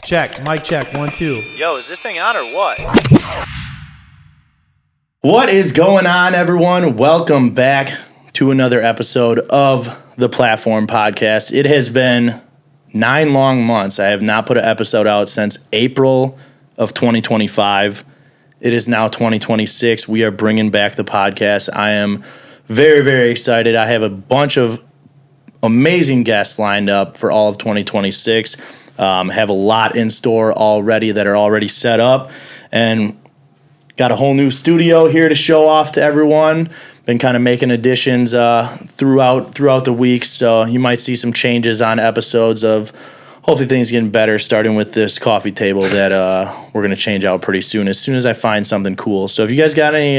Check, mic check, 1, 2. Yo, is this thing on or what? What is going on, everyone? Welcome back to another episode of the Platform Podcast. It has been 9 long months. I have not put an episode out since April of 2025. It is now 2026. We are bringing back the podcast. I am very, very excited. I have a bunch of amazing guests lined up for all of 2026. Have a lot in store already that are already set up, and got a whole new studio here to show off to everyone. Been kind of making additions throughout the weeks, so you might see some changes on episodes of hopefully things getting better, starting with this coffee table that we're going to change out pretty soon as I find something cool. So if you guys got any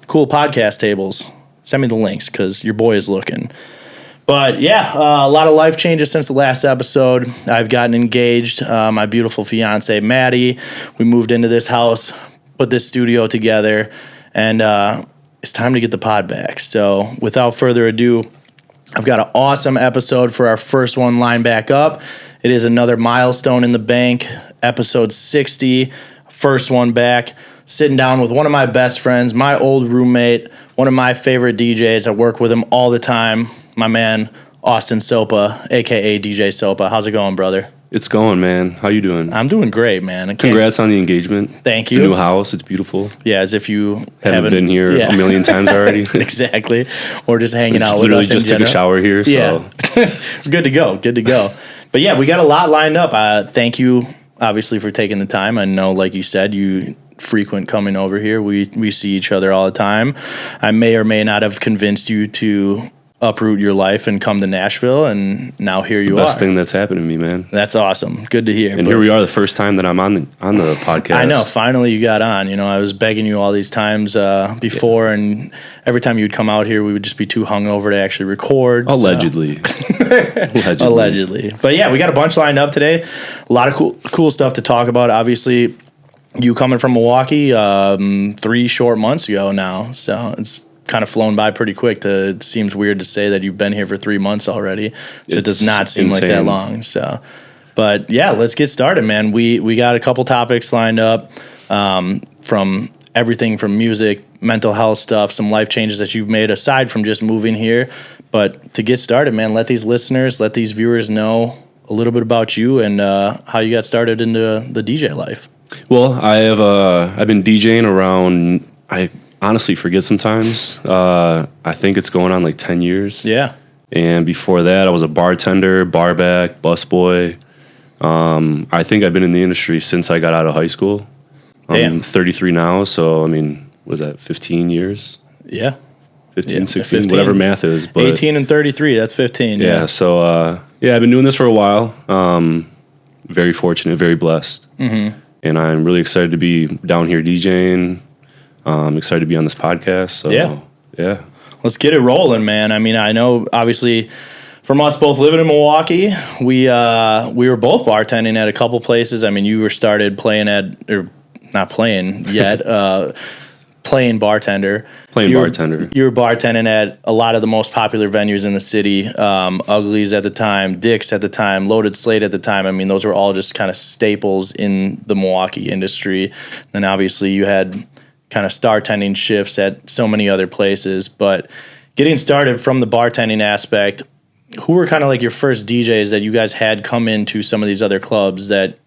cool podcast tables, send me the links because your boy is looking. But yeah, a lot of life changes since the last episode. I've gotten engaged. My beautiful fiance, Maddie. We moved into this house, put this studio together, and it's time to get the pod back. So without further ado, I've got an awesome episode for our first one lined back up. It is another milestone in the bank, episode 60, first one back. Sitting down with one of my best friends, my old roommate, one of my favorite DJs. I work with him all the time. My man, Austin Soppa, a.k.a. DJ Soppa. How's it going, brother? It's going, man. How you doing? I'm doing great, man. Congrats on the engagement. Thank you. The new house. It's beautiful. Yeah, as if you haven't been here a million times already. Exactly. Or just hanging out with literally us in just took general. a shower here. So. Yeah. Good to go. But yeah, we got a lot lined up. Thank you, obviously, for taking the time. I know, like you said, you frequent coming over here. We see each other all the time. I may or may not have convinced you to uproot your life and come to Nashville, and now here you are. It's the best thing that's happened to me, man. That's awesome. Good to hear. And here we are, the first time that I'm on the podcast. I know. Finally, you got on. You know, I was begging you all these times before, and every time you'd come out here, we would just be too hungover to actually record. Allegedly. Allegedly. But yeah, we got a bunch lined up today. A lot of cool stuff to talk about. Obviously, you coming from Milwaukee 3 short months ago now, so it's kind of flown by pretty quick. It seems weird to say that you've been here for 3 months already. So it does not seem insane. Like that long. So, but yeah, let's get started, man. We got a couple topics lined up from everything from music, mental health stuff, some life changes that you've made aside from just moving here. But to get started, man, let these viewers know a little bit about you and how you got started into the DJ life. Well, I've been DJing around, I honestly forget sometimes. I think it's going on like 10 years. Yeah. And before that, I was a bartender, barback, busboy. I think I've been in the industry since I got out of high school. I'm 33 now, so I mean, was that 15 years? Yeah. 16, 15. Whatever math is. But 18 and 33, that's 15. Yeah, so I've been doing this for a while. Very fortunate, very blessed. Mm-hmm. And I'm really excited to be down here DJing. I'm excited to be on this podcast. So, yeah. Let's get it rolling, man. I mean, I know, obviously, from us both living in Milwaukee, we were both bartending at a couple places. I mean, you were started playing not playing yet, playing bartender. You were bartending at a lot of the most popular venues in the city. Uglies at the time, Dick's at the time, Loaded Slate at the time. I mean, those were all just kind of staples in the Milwaukee industry. Then obviously you had kind of bartending shifts at so many other places. But getting started from the bartending aspect, who were kind of like your first DJs that you guys had come into some of these other clubs that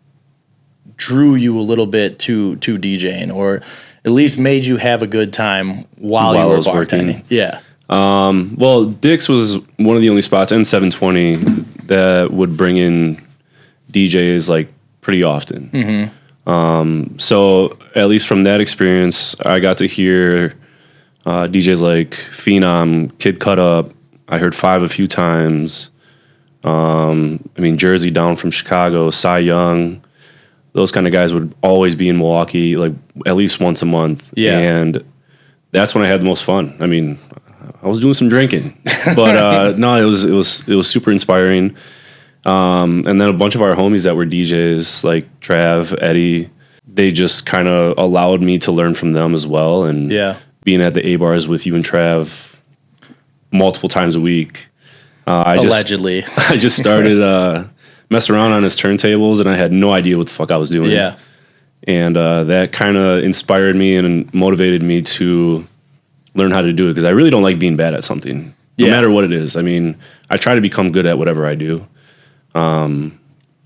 drew you a little bit to DJing, or at least made you have a good time while you were bartending? Working. Yeah. Well, Dick's was one of the only spots, and 720, that would bring in DJs like pretty often. Mm-hmm. So at least from that experience, I got to hear DJs like Phenom, Kid Cut Up. I heard Five a few times. Jersey down from Chicago, Cy Young. Those kind of guys would always be in Milwaukee, like at least once a month. Yeah. And that's when I had the most fun. I mean, I was doing some drinking, but no, it was super inspiring. And then a bunch of our homies that were DJs, like Trav, Eddie, they just kind of allowed me to learn from them as well. And being at the A-bars with you and Trav multiple times a week. Allegedly. I just started mess around on his turntables, and I had no idea what the fuck I was doing. Yeah. And that kind of inspired me and motivated me to learn how to do it, because I really don't like being bad at something, no matter what it is. I mean, I try to become good at whatever I do. Am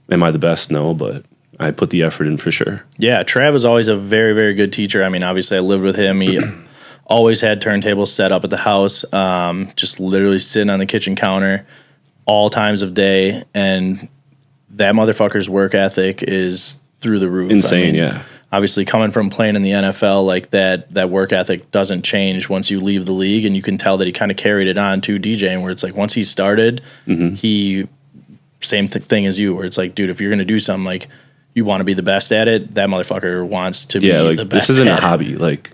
I the best? No, but I put the effort in for sure. Yeah, Trav was always a very, very good teacher. I mean, obviously, I lived with him. He always had turntables set up at the house, just literally sitting on the kitchen counter all times of day. And that motherfucker's work ethic is through the roof. Insane, I mean, yeah. Obviously, coming from playing in the NFL, like that work ethic doesn't change once you leave the league, and you can tell that he kind of carried it on to DJing, where it's like once he started, he same thing as you, where it's like, dude, if you're gonna do something, like you want to be the best at it, that motherfucker wants to be like, the best. This isn't at a hobby. Like,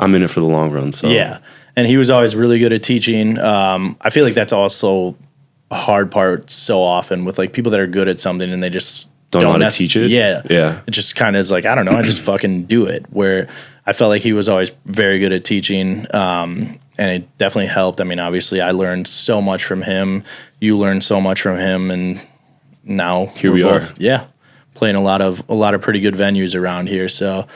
I'm in it for the long run. So yeah, and he was always really good at teaching. I feel like that's also a hard part so often with like people that are good at something and they just don't know how to teach it. Yeah. Yeah. It just kind of is like, I don't know, I just fucking do it. Where I felt like he was always very good at teaching. And it definitely helped. I mean, obviously I learned so much from him. You learned so much from him. And now here we are. Yeah. Playing a lot of pretty good venues around here. So,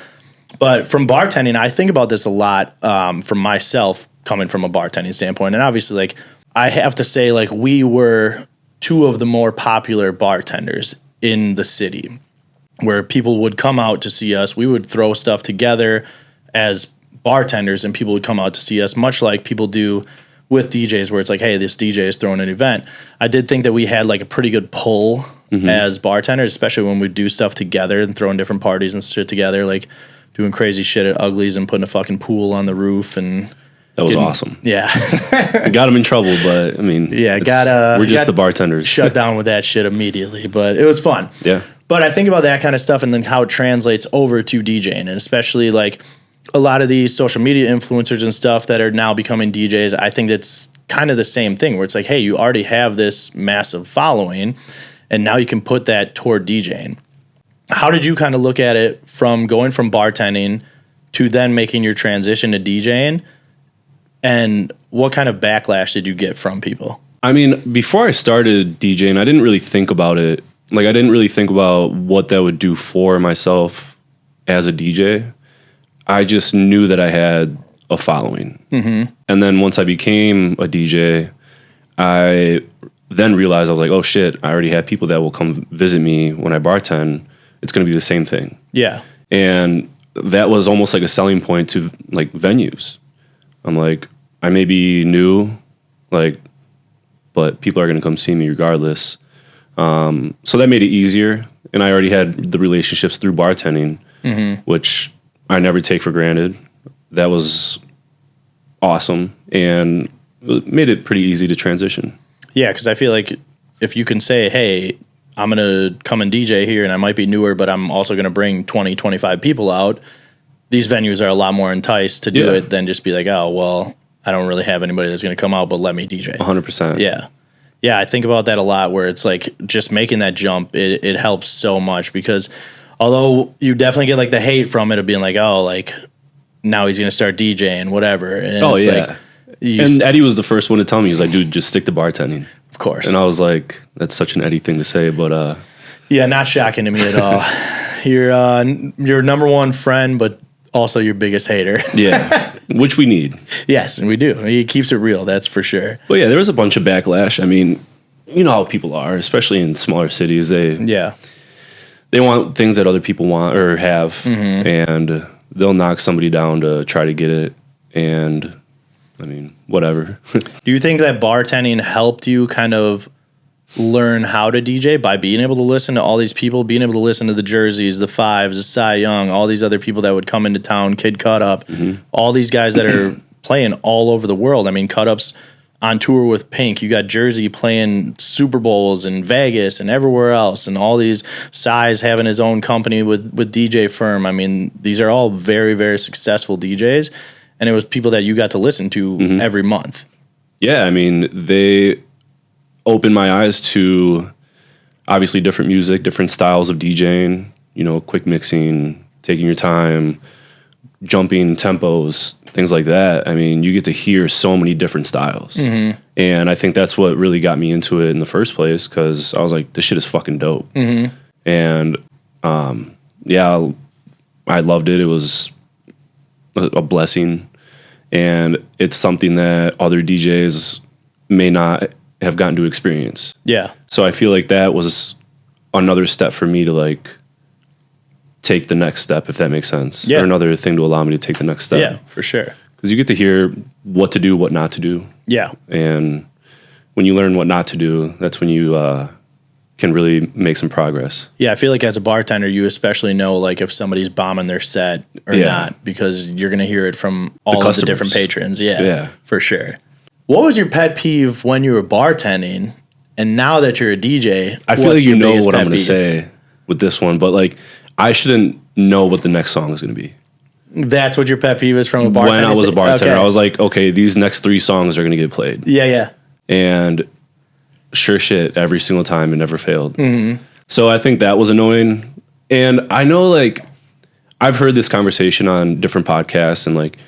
but from bartending, I think about this a lot, from myself coming from a bartending standpoint. And obviously, like, I have to say, like, we were two of the more popular bartenders in the city, where people would come out to see us. We would throw stuff together as bartenders and people would come out to see us, much like people do with DJs, where it's like, hey, this DJ is throwing an event. I did think that we had like a pretty good pull as bartenders, especially when we do stuff together and throwing different parties and shit together, like doing crazy shit at Uglies and putting a fucking pool on the roof. And that was awesome. Yeah. Got him in trouble, but I mean, we're just the bartenders. Shut down with that shit immediately, but it was fun. Yeah. But I think about that kind of stuff and then how it translates over to DJing, and especially like a lot of these social media influencers and stuff that are now becoming DJs. I think that's kind of the same thing, where it's like, hey, you already have this massive following and now you can put that toward DJing. How did you kind of look at it from going from bartending to then making your transition to DJing? And what kind of backlash did you get from people? I mean, before I started DJing, I didn't really think about it. Like, I didn't really think about what that would do for myself as a DJ. I just knew that I had a following. And then once I became a DJ, I then realized, I was like, oh shit, I already have people that will come visit me when I bartend. It's going to be the same thing. Yeah. And that was almost like a selling point to like venues. I'm like, I may be new, like, but people are going to come see me regardless. So that made it easier. And I already had the relationships through bartending, which I never take for granted. That was awesome. And it made it pretty easy to transition. Yeah, because I feel like if you can say, hey, I'm going to come and DJ here and I might be newer, but I'm also going to bring 20, 25 people out, these venues are a lot more enticed to do it than just be like, oh, well, I don't really have anybody that's going to come out, but let me DJ. 100%. Yeah. Yeah, I think about that a lot, where it's like just making that jump, it helps so much, because although you definitely get like the hate from it of being like, oh, like now he's going to start DJing, whatever. And it's like, and Eddie was the first one to tell me, he was like, dude, just stick to bartending. Of course. And I was like, that's such an Eddie thing to say, but yeah, not shocking to me at all. You're number one friend, but also your biggest hater. Yeah, which we need. Yes, and we do. He keeps it real, that's for sure. Well, yeah, there was a bunch of backlash. I mean, you know how people are, especially in smaller cities. They want things that other people want or have, and they'll knock somebody down to try to get it. And I mean, whatever. Do you think that bartending helped you kind of learn how to DJ by being able to listen to all these people, being able to listen to the Jerseys, the Fives, the Cy Young, all these other people that would come into town, Kid Cut Up, all these guys that are playing all over the world? I mean, Cut Up's on tour with Pink. You got Jersey playing Super Bowls in Vegas and everywhere else, and all these Cy's having his own company with DJ Firm. I mean, these are all very, very successful DJs, and it was people that you got to listen to every month. Yeah, I mean, they opened my eyes to obviously different music, different styles of DJing, you know, quick mixing, taking your time, jumping tempos, things like that. I mean, you get to hear so many different styles. And I think that's what really got me into it in the first place, because I was like, this shit is fucking dope. And yeah, I loved it. It was a blessing. And it's something that other DJs may not have gotten to experience. Yeah. So I feel like that was another step for me to like take the next step, if that makes sense. Yeah. Or another thing to allow me to take the next step. Yeah, for sure. Because you get to hear what to do, what not to do. Yeah. And when you learn what not to do, that's when you can really make some progress. Yeah, I feel like as a bartender, you especially know like if somebody's bombing their set or not, because you're going to hear it from all of the different patrons. Yeah, for sure. What was your pet peeve when you were bartending? And now that you're a DJ, I feel like you know what I'm going to say with this one, but like I shouldn't know what the next song is going to be. That's what your pet peeve is from a bartender? When I was a bartender, I was like, okay, these next 3 songs are going to get played. Yeah. And sure shit, every single time it never failed. So I think that was annoying. And I know like I've heard this conversation on different podcasts, and like,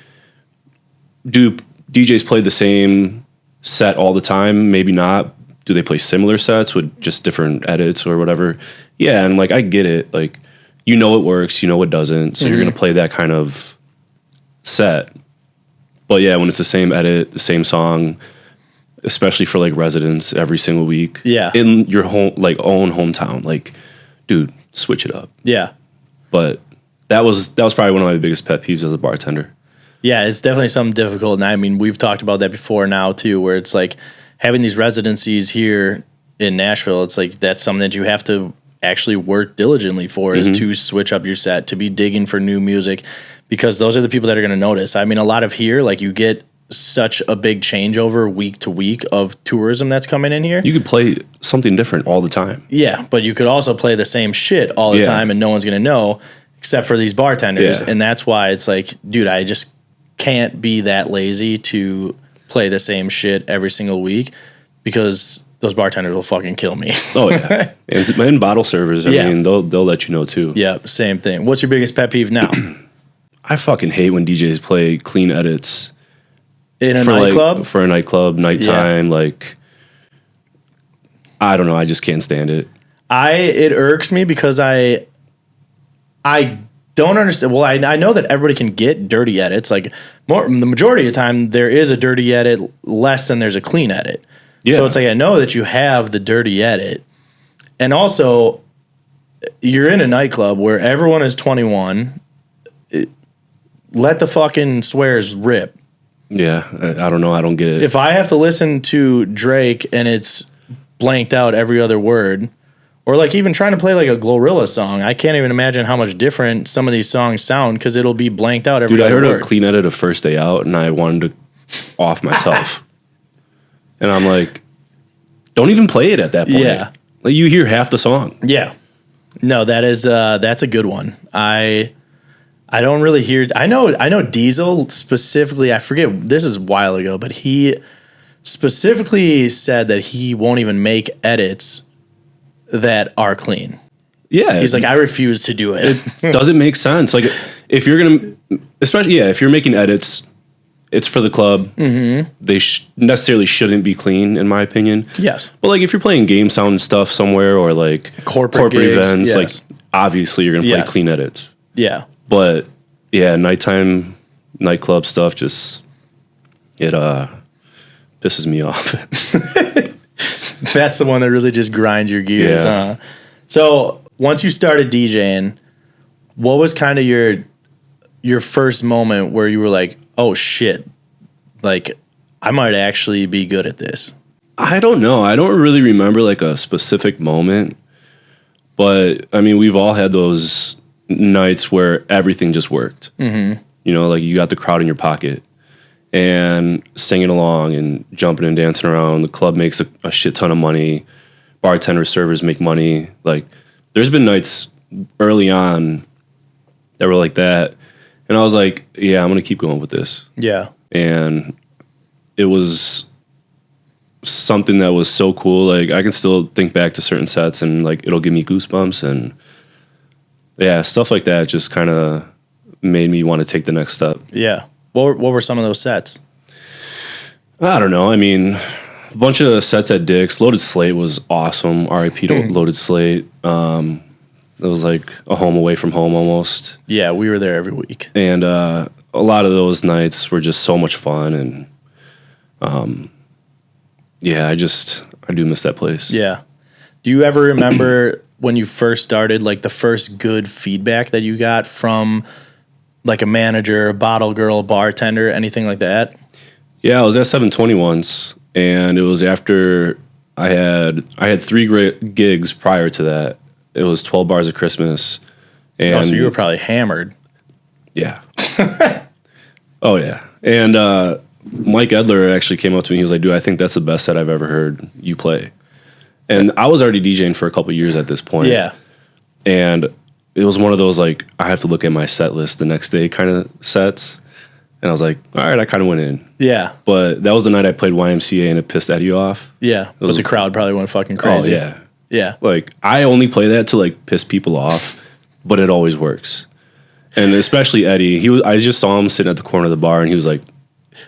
do DJs play the same set all the time? Maybe not. Do they play similar sets with just different edits or whatever? Yeah, and like I get it. Like, you know it works, you know it doesn't, so you're gonna play that kind of set. But yeah, when it's the same edit, the same song, especially for like residents every single week, in your home, like own hometown, like, dude, switch it up. Yeah. But that was probably one of my biggest pet peeves as a bartender. Yeah, it's definitely something difficult. And I mean, we've talked about that before now too, where it's like having these residencies here in Nashville, it's like that's something that you have to actually work diligently for, is to switch up your set, to be digging for new music, because those are the people that are going to notice. I mean, a lot of here, like you get such a big changeover week to week of tourism that's coming in here. You could play something different all the time. Yeah, but you could also play the same shit all the time and no one's going to know except for these bartenders. And that's why it's like, dude, I just can't be that lazy to play the same shit every single week, because those bartenders will fucking kill me. Oh yeah, and bottle servers. I mean, they'll let you know too. Yeah, same thing. What's your biggest pet peeve now? I fucking hate when DJs play clean edits in a nightclub. Like, for a nightclub, nighttime. Like, I don't know. I just can't stand it. It irks me because I don't understand. Well, I know that everybody can get dirty edits. Like the majority of the time, there is a dirty edit less than there's a clean edit. Yeah. So it's like, I know that you have the dirty edit. And also, you're in a nightclub where everyone is 21. Let the fucking swears rip. Yeah, I don't know. I don't get it. If I have to listen to Drake and it's blanked out every other word, or like even trying to play like a Glorilla song, I can't even imagine how much different some of these songs sound because it'll be blanked out every other word. Dude, I heard a clean edit of First Day Out and I wanted to off myself. And I'm like, don't even play it at that point. Yeah. Like, you hear half the song. Yeah. No, that's a good one. I don't really hear. I know Diesel specifically. I forget. This is a while ago, but he specifically said that he won't even make edits that are clean. Yeah, he's like, I refuse to do it. It doesn't make sense. Like, if you're gonna, especially if you're making edits, it's for the club. Mm-hmm. They necessarily shouldn't be clean, in my opinion. Yes, but like if you're playing game sound stuff somewhere or like corporate events, like obviously you're gonna play clean edits. Yeah. But yeah, nighttime nightclub stuff just it pisses me off. That's the one that really just grinds your gears. Yeah. So once you started DJing, what was kind of your first moment where you were like, oh shit, like I might actually be good at this? I don't know. I don't really remember like a specific moment, but I mean, we've all had those nights where everything just worked. Mm-hmm. You know, like you got the crowd in your pocket and singing along and jumping and dancing around. The club makes a shit ton of money. Bartenders, servers make money. Like, there's been nights early on that were like that. And I was like, yeah, I'm going to keep going with this. Yeah. And it was something that was so cool. Like, I can still think back to certain sets and like it'll give me goosebumps, and yeah, stuff like that just kind of made me want to take the next step. Yeah. What were some of those sets? I don't know. I mean, a bunch of sets at Dick's. Loaded Slate was awesome. R.I.P. to Loaded Slate. It was like a home away from home almost. Yeah, we were there every week. And a lot of those nights were just so much fun. And yeah, I do miss that place. Yeah. Do you ever remember when you first started, like the first good feedback that you got from like a manager, a bottle girl, bartender, anything like that? Yeah, I was at 720 once, and it was after I had 3 great gigs prior to that. It was 12 Bars of Christmas. And so you were probably hammered. Yeah. Oh, yeah. And Mike Edler actually came up to me. He was like, dude, I think that's the best set I've ever heard you play. And I was already DJing for a couple years at this point. Yeah. And it was one of those, like, I have to look at my set list the next day kind of sets. And I was like, all right, I kind of went in. Yeah. But that was the night I played YMCA and it pissed Eddie off. Yeah. But the crowd probably went fucking crazy. Oh, yeah. Yeah. Like, I only play that to, like, piss people off, but it always works. And especially Eddie, I just saw him sitting at the corner of the bar, and he was like...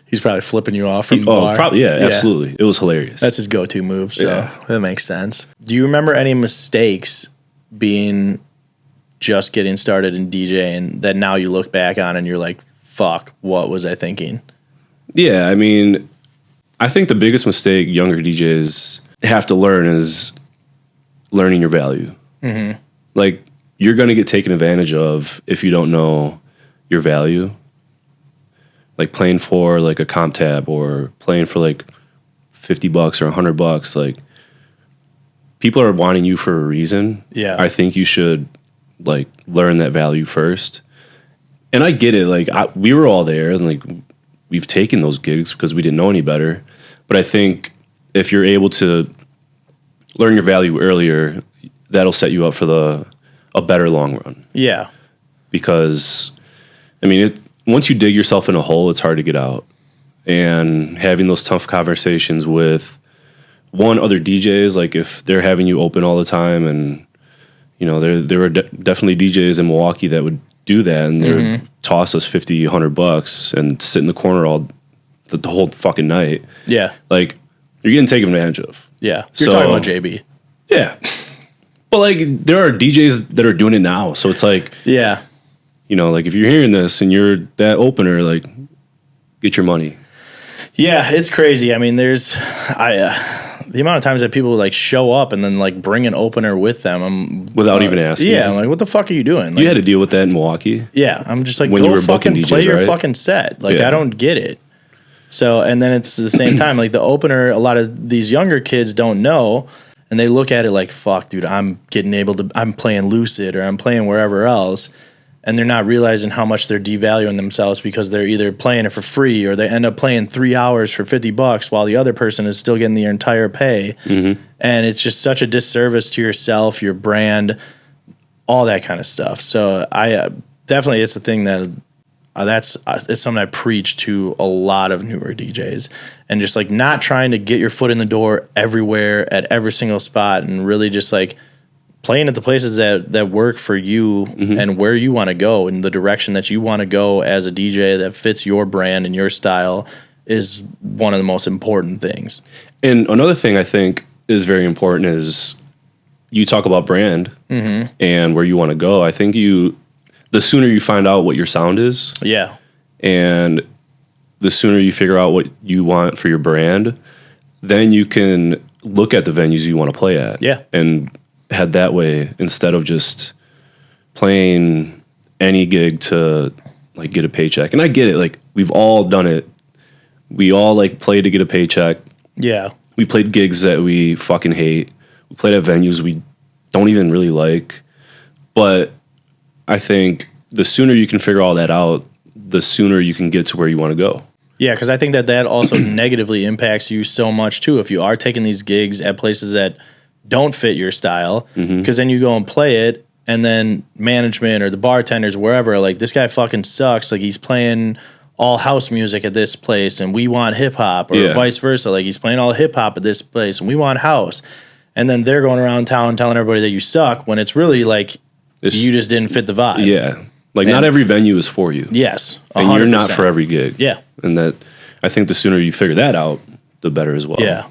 He's probably flipping you off from the bar. Probably, yeah, absolutely. It was hilarious. That's his go-to move, so Yeah. that makes sense. Do you remember any mistakes being just getting started in DJing that now you look back on and you're like, fuck, what was I thinking? Yeah, I mean, I think the biggest mistake younger DJs have to learn is learning your value. Mm-hmm. Like, you're going to get taken advantage of if you don't know your value. Like playing for like a comp tab or playing for like $50 or $100, like people are wanting you for a reason. Yeah. I think you should like learn that value first. And I get it. Like we were all there and like we've taken those gigs because we didn't know any better. But I think if you're able to learn your value earlier, that'll set you up for a better long run. Yeah. Because I mean, once you dig yourself in a hole, it's hard to get out. And having those tough conversations with other DJs, like if they're having you open all the time, and you know, there were definitely DJs in Milwaukee that would do that, and they would toss us $50, $100 and sit in the corner the whole fucking night. Yeah. Like, you're getting taken advantage of. Yeah. You're talking about JB. Yeah. But like, there are DJs that are doing it now. So it's like, yeah. You know, like if you're hearing this and you're that opener, like get your money. Yeah, it's crazy. I mean, there's the amount of times that people like show up and then like bring an opener with them without even asking. Yeah, I'm like, what the fuck are you doing? Like, you had to deal with that in Milwaukee. Yeah, I'm just like, when go you were fucking DJs, play your right? fucking set. Like, Yeah. I don't get it. So, and then it's the same time, like the opener, a lot of these younger kids don't know, and they look at it like, fuck, dude, I'm playing Lucid or I'm playing wherever else. And they're not realizing how much they're devaluing themselves because they're either playing it for free or they end up playing 3 hours for $50 while the other person is still getting the entire pay. Mm-hmm. And it's just such a disservice to yourself, your brand, all that kind of stuff. So I definitely, it's the thing that it's something I preach to a lot of newer DJs, and just like not trying to get your foot in the door everywhere at every single spot, and really just like playing at the places that work for you and where you want to go and the direction that you want to go as a DJ that fits your brand and your style is one of the most important things. And another thing I think is very important is you talk about brand and where you want to go. I think the sooner you find out what your sound is, yeah, and the sooner you figure out what you want for your brand, then you can look at the venues you want to play at. Yeah. And head that way instead of just playing any gig to like get a paycheck. And I get it. Like, we've all done it. We all like play to get a paycheck. Yeah. We played gigs that we fucking hate. We played at venues we don't even really like. But I think the sooner you can figure all that out, the sooner you can get to where you want to go. Yeah, because I think that also negatively impacts you so much too if you are taking these gigs at places that don't fit your style, because then you go and play it, and then management or the bartenders, wherever, are like, this guy fucking sucks. Like, he's playing all house music at this place, and we want hip hop, or vice versa. Like, he's playing all hip hop at this place, and we want house. And then they're going around town telling everybody that you suck when it's really like you just didn't fit the vibe. Yeah. And not every venue is for you. Yes. 100%. And you're not for every gig. Yeah. And that, I think the sooner you figure that out, the better as well. Yeah.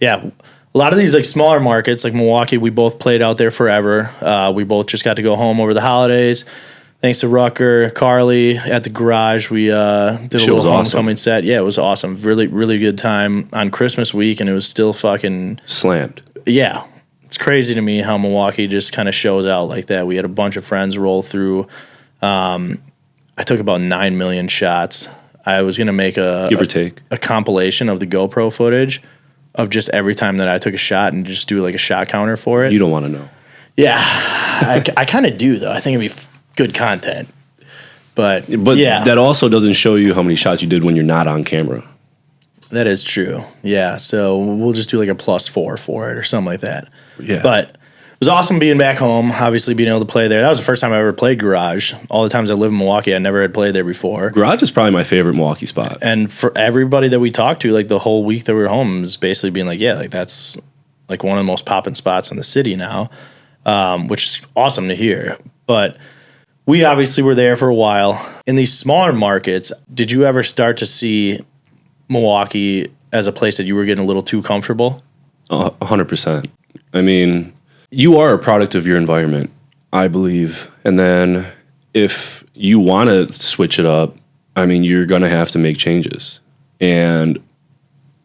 Yeah. A lot of these like smaller markets, like Milwaukee, we both played out there forever. We both just got to go home over the holidays. Thanks to Rucker, Carly at the garage, we did a little homecoming set. Yeah, it was awesome. Really, really good time on Christmas week, and it was still fucking slammed. Yeah. It's crazy to me how Milwaukee just kind of shows out like that. We had a bunch of friends roll through. I took about 9 million shots. I was going to make give or take a compilation of the GoPro footage of just every time that I took a shot and just do like a shot counter for it. You don't want to know. Yeah. I kind of do, though. I think it'd be good content. But yeah. That also doesn't show you how many shots you did when you're not on camera. That is true. Yeah. So we'll just do like a +4 for it or something like that. Yeah. But it was awesome being back home, obviously being able to play there. That was the first time I ever played Garage. All the times I lived in Milwaukee, I never had played there before. Garage is probably my favorite Milwaukee spot. And for everybody that we talked to, like the whole week that we were home, was basically being like, yeah, like that's like one of the most popping spots in the city now, which is awesome to hear. But we obviously were there for a while. In these smaller markets, did you ever start to see Milwaukee as a place that you were getting a little too comfortable? 100%. I mean, you are a product of your environment, I believe. And then if you want to switch it up, I mean, you're going to have to make changes. And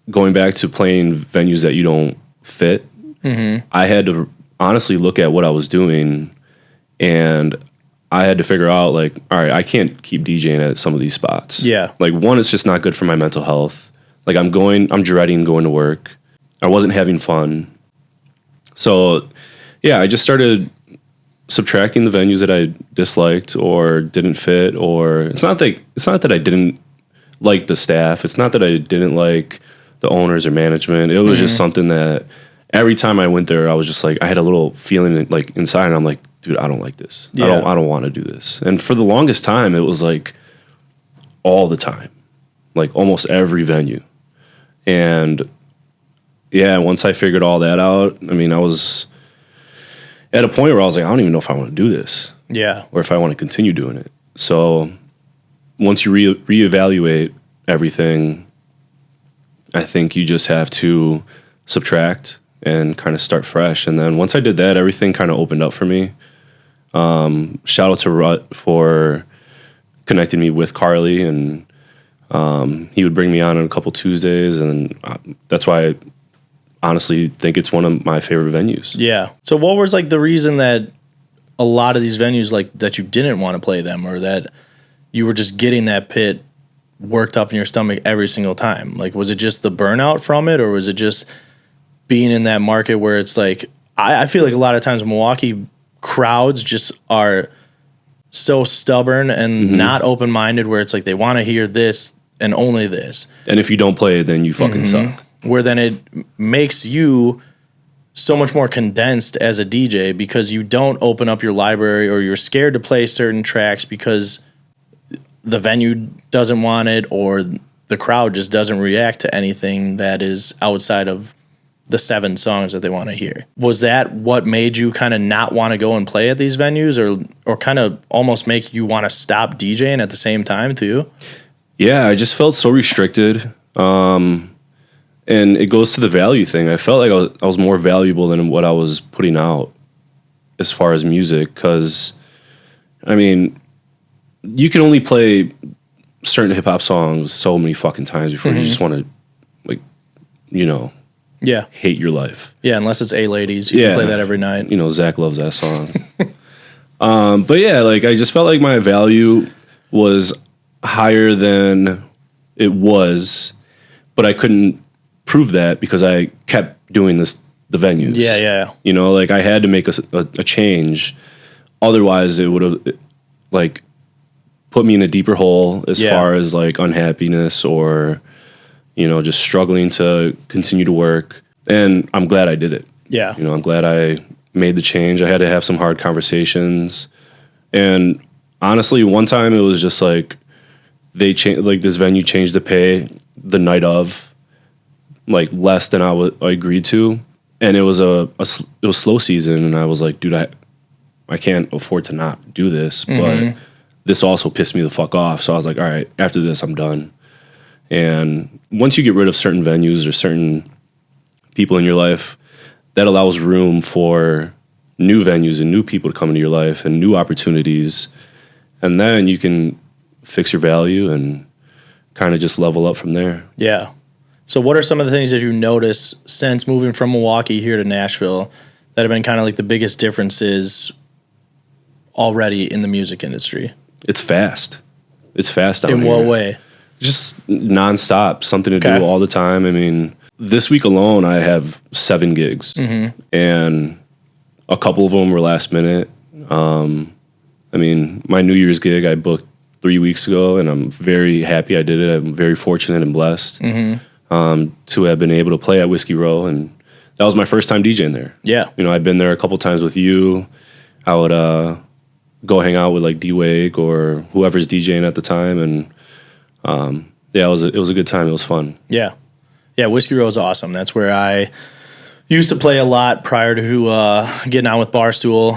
going back to playing venues that you don't fit, I had to honestly look at what I was doing, and I had to figure out, like, all right, I can't keep DJing at some of these spots. Yeah. Like, one, it's just not good for my mental health. Like, I'm dreading going to work. I wasn't having fun. So, yeah, I just started subtracting the venues that I disliked or didn't fit, or it's not that I didn't like the staff. It's not that I didn't like the owners or management. It was just something that every time I went there, I was just like, I had a little feeling like inside, and I'm like, dude, I don't like this. Yeah. I don't want to do this. And for the longest time, it was like all the time, like almost every venue. And yeah, once I figured all that out, I mean, I was at a point where I was like, I don't even know if I want to do this. Yeah. Or if I want to continue doing it. So once you reevaluate everything, I think you just have to subtract and kind of start fresh. And then once I did that, everything kind of opened up for me. Shout out to Rut for connecting me with Carly, and he would bring me on a couple Tuesdays, and that's why I honestly think it's one of my favorite venues. Yeah. So what was like the reason that a lot of these venues, like that you didn't want to play them, or that you were just getting that pit worked up in your stomach every single time? Like, was it just the burnout from it, or was it just being in that market where it's like, I feel like a lot of times Milwaukee crowds just are so stubborn and not open-minded, where it's like they want to hear this and only this. And if you don't play it, then you fucking suck. Where then it makes you so much more condensed as a DJ, because you don't open up your library, or you're scared to play certain tracks because the venue doesn't want it, or the crowd just doesn't react to anything that is outside of the 7 songs that they want to hear. Was that what made you kind of not want to go and play at these venues, or kind of almost make you want to stop DJing at the same time too? Yeah, I just felt so restricted. And it goes to the value thing. I felt like I was more valuable than what I was putting out as far as music, because, I mean, you can only play certain hip-hop songs so many fucking times before you just want to, like, you know, hate your life. Yeah, unless it's A-Ladies. You can play that every night. You know, Zach loves that song. But yeah, like, I just felt like my value was higher than it was, but I couldn't prove that because I kept doing the venues. Yeah. You know, like, I had to make a change. Otherwise, it would have, like, put me in a deeper hole as far as, like, unhappiness or, you know, just struggling to continue to work. And I'm glad I did it. Yeah. You know, I'm glad I made the change. I had to have some hard conversations. And honestly, one time it was just like, this venue changed the pay the night of, like, less than I agreed to. And it was it was slow season, and I was like, dude, I can't afford to not do this, but this also pissed me the fuck off. So I was like, all right, after this, I'm done. And once you get rid of certain venues or certain people in your life, that allows room for new venues and new people to come into your life and new opportunities. And then you can fix your value and kind of just level up from there. Yeah. So what are some of the things that you notice since moving from Milwaukee here to Nashville that have been kind of like the biggest differences already in the music industry? It's fast. It's fast down here. In what way? Just nonstop, something to do all the time. I mean, this week alone, I have 7 gigs, and a couple of them were last minute. I mean, my New Year's gig I booked 3 weeks ago, and I'm very happy I did it. I'm very fortunate and blessed to have been able to play at Whiskey Row, and that was my first time DJing there. Yeah. You know, I've been there a couple times with you. I would go hang out with like D-Wake or whoever's DJing at the time, and yeah, it was a good time. It was fun. Yeah. Yeah, Whiskey Row is awesome. That's where I used to play a lot prior to getting on with Barstool.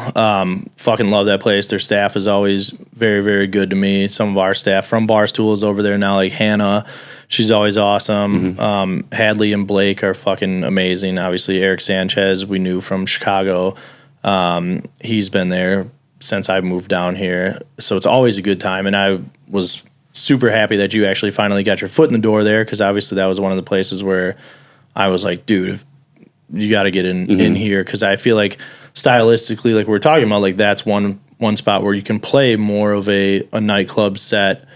Fucking love that place. Their staff is always very, very good to me. Some of our staff from Barstool is over there now, like Hannah. She's always awesome. Hadley and Blake are fucking amazing. Obviously, Eric Sanchez we knew from Chicago. He's been there since I moved down here. So it's always a good time. And I was super happy that you actually finally got your foot in the door there, because obviously that was one of the places where I was like, dude, you got to get in here, because I feel like stylistically, like we're talking about, like that's one spot where you can play more of a nightclub set,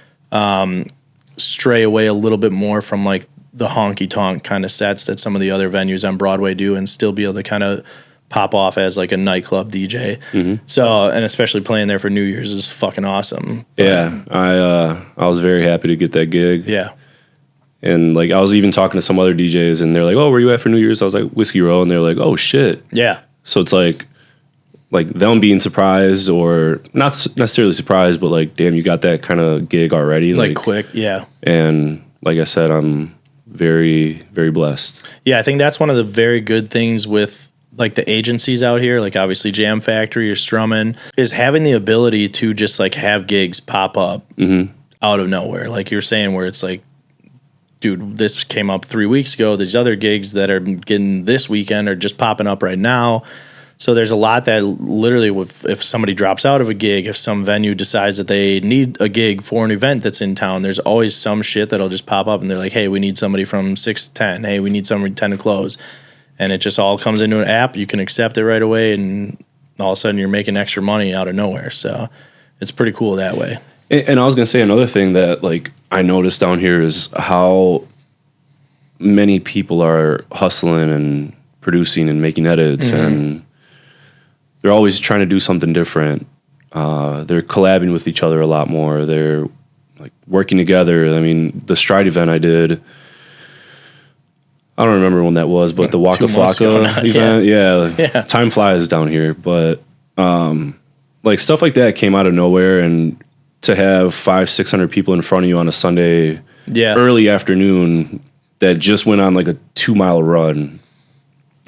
stray away a little bit more from like the honky tonk kind of sets that some of the other venues on Broadway do, and still be able to kind of pop off as like a nightclub DJ. So, and especially playing there for New Year's is fucking awesome. But, yeah, I was very happy to get that gig. Yeah. And like I was even talking to some other DJs, and they're like, "Oh, where you at for New Year's?" I was like, "Whiskey Row," and they're like, "Oh shit." Yeah. So it's like them being surprised, or not necessarily surprised, but like, damn, you got that kind of gig already, like quick. Yeah. And like I said, I'm very, very blessed. Yeah, I think that's one of the very good things with like the agencies out here, like obviously Jam Factory or Strummin', is having the ability to just like have gigs pop up out of nowhere. Like you're saying, where it's like, dude, this came up 3 weeks ago. These other gigs that are getting this weekend are just popping up right now. So there's a lot that literally, if somebody drops out of a gig, if some venue decides that they need a gig for an event that's in town, there's always some shit that'll just pop up, and they're like, hey, we need somebody from 6 to 10. Hey, we need somebody 10 to close. And it just all comes into an app. You can accept it right away, and all of a sudden you're making extra money out of nowhere. So it's pretty cool that way. And I was going to say another thing that like I noticed down here is how many people are hustling and producing and making edits, and they're always trying to do something different. They're collabing with each other a lot more. They're like working together. I mean, the Stride event I did, I don't remember when that was, but the Waka Flocka event, yeah, time flies down here. But like stuff like that came out of nowhere, and to have 500-600 people in front of you on a Sunday early afternoon that just went on like a 2-mile run,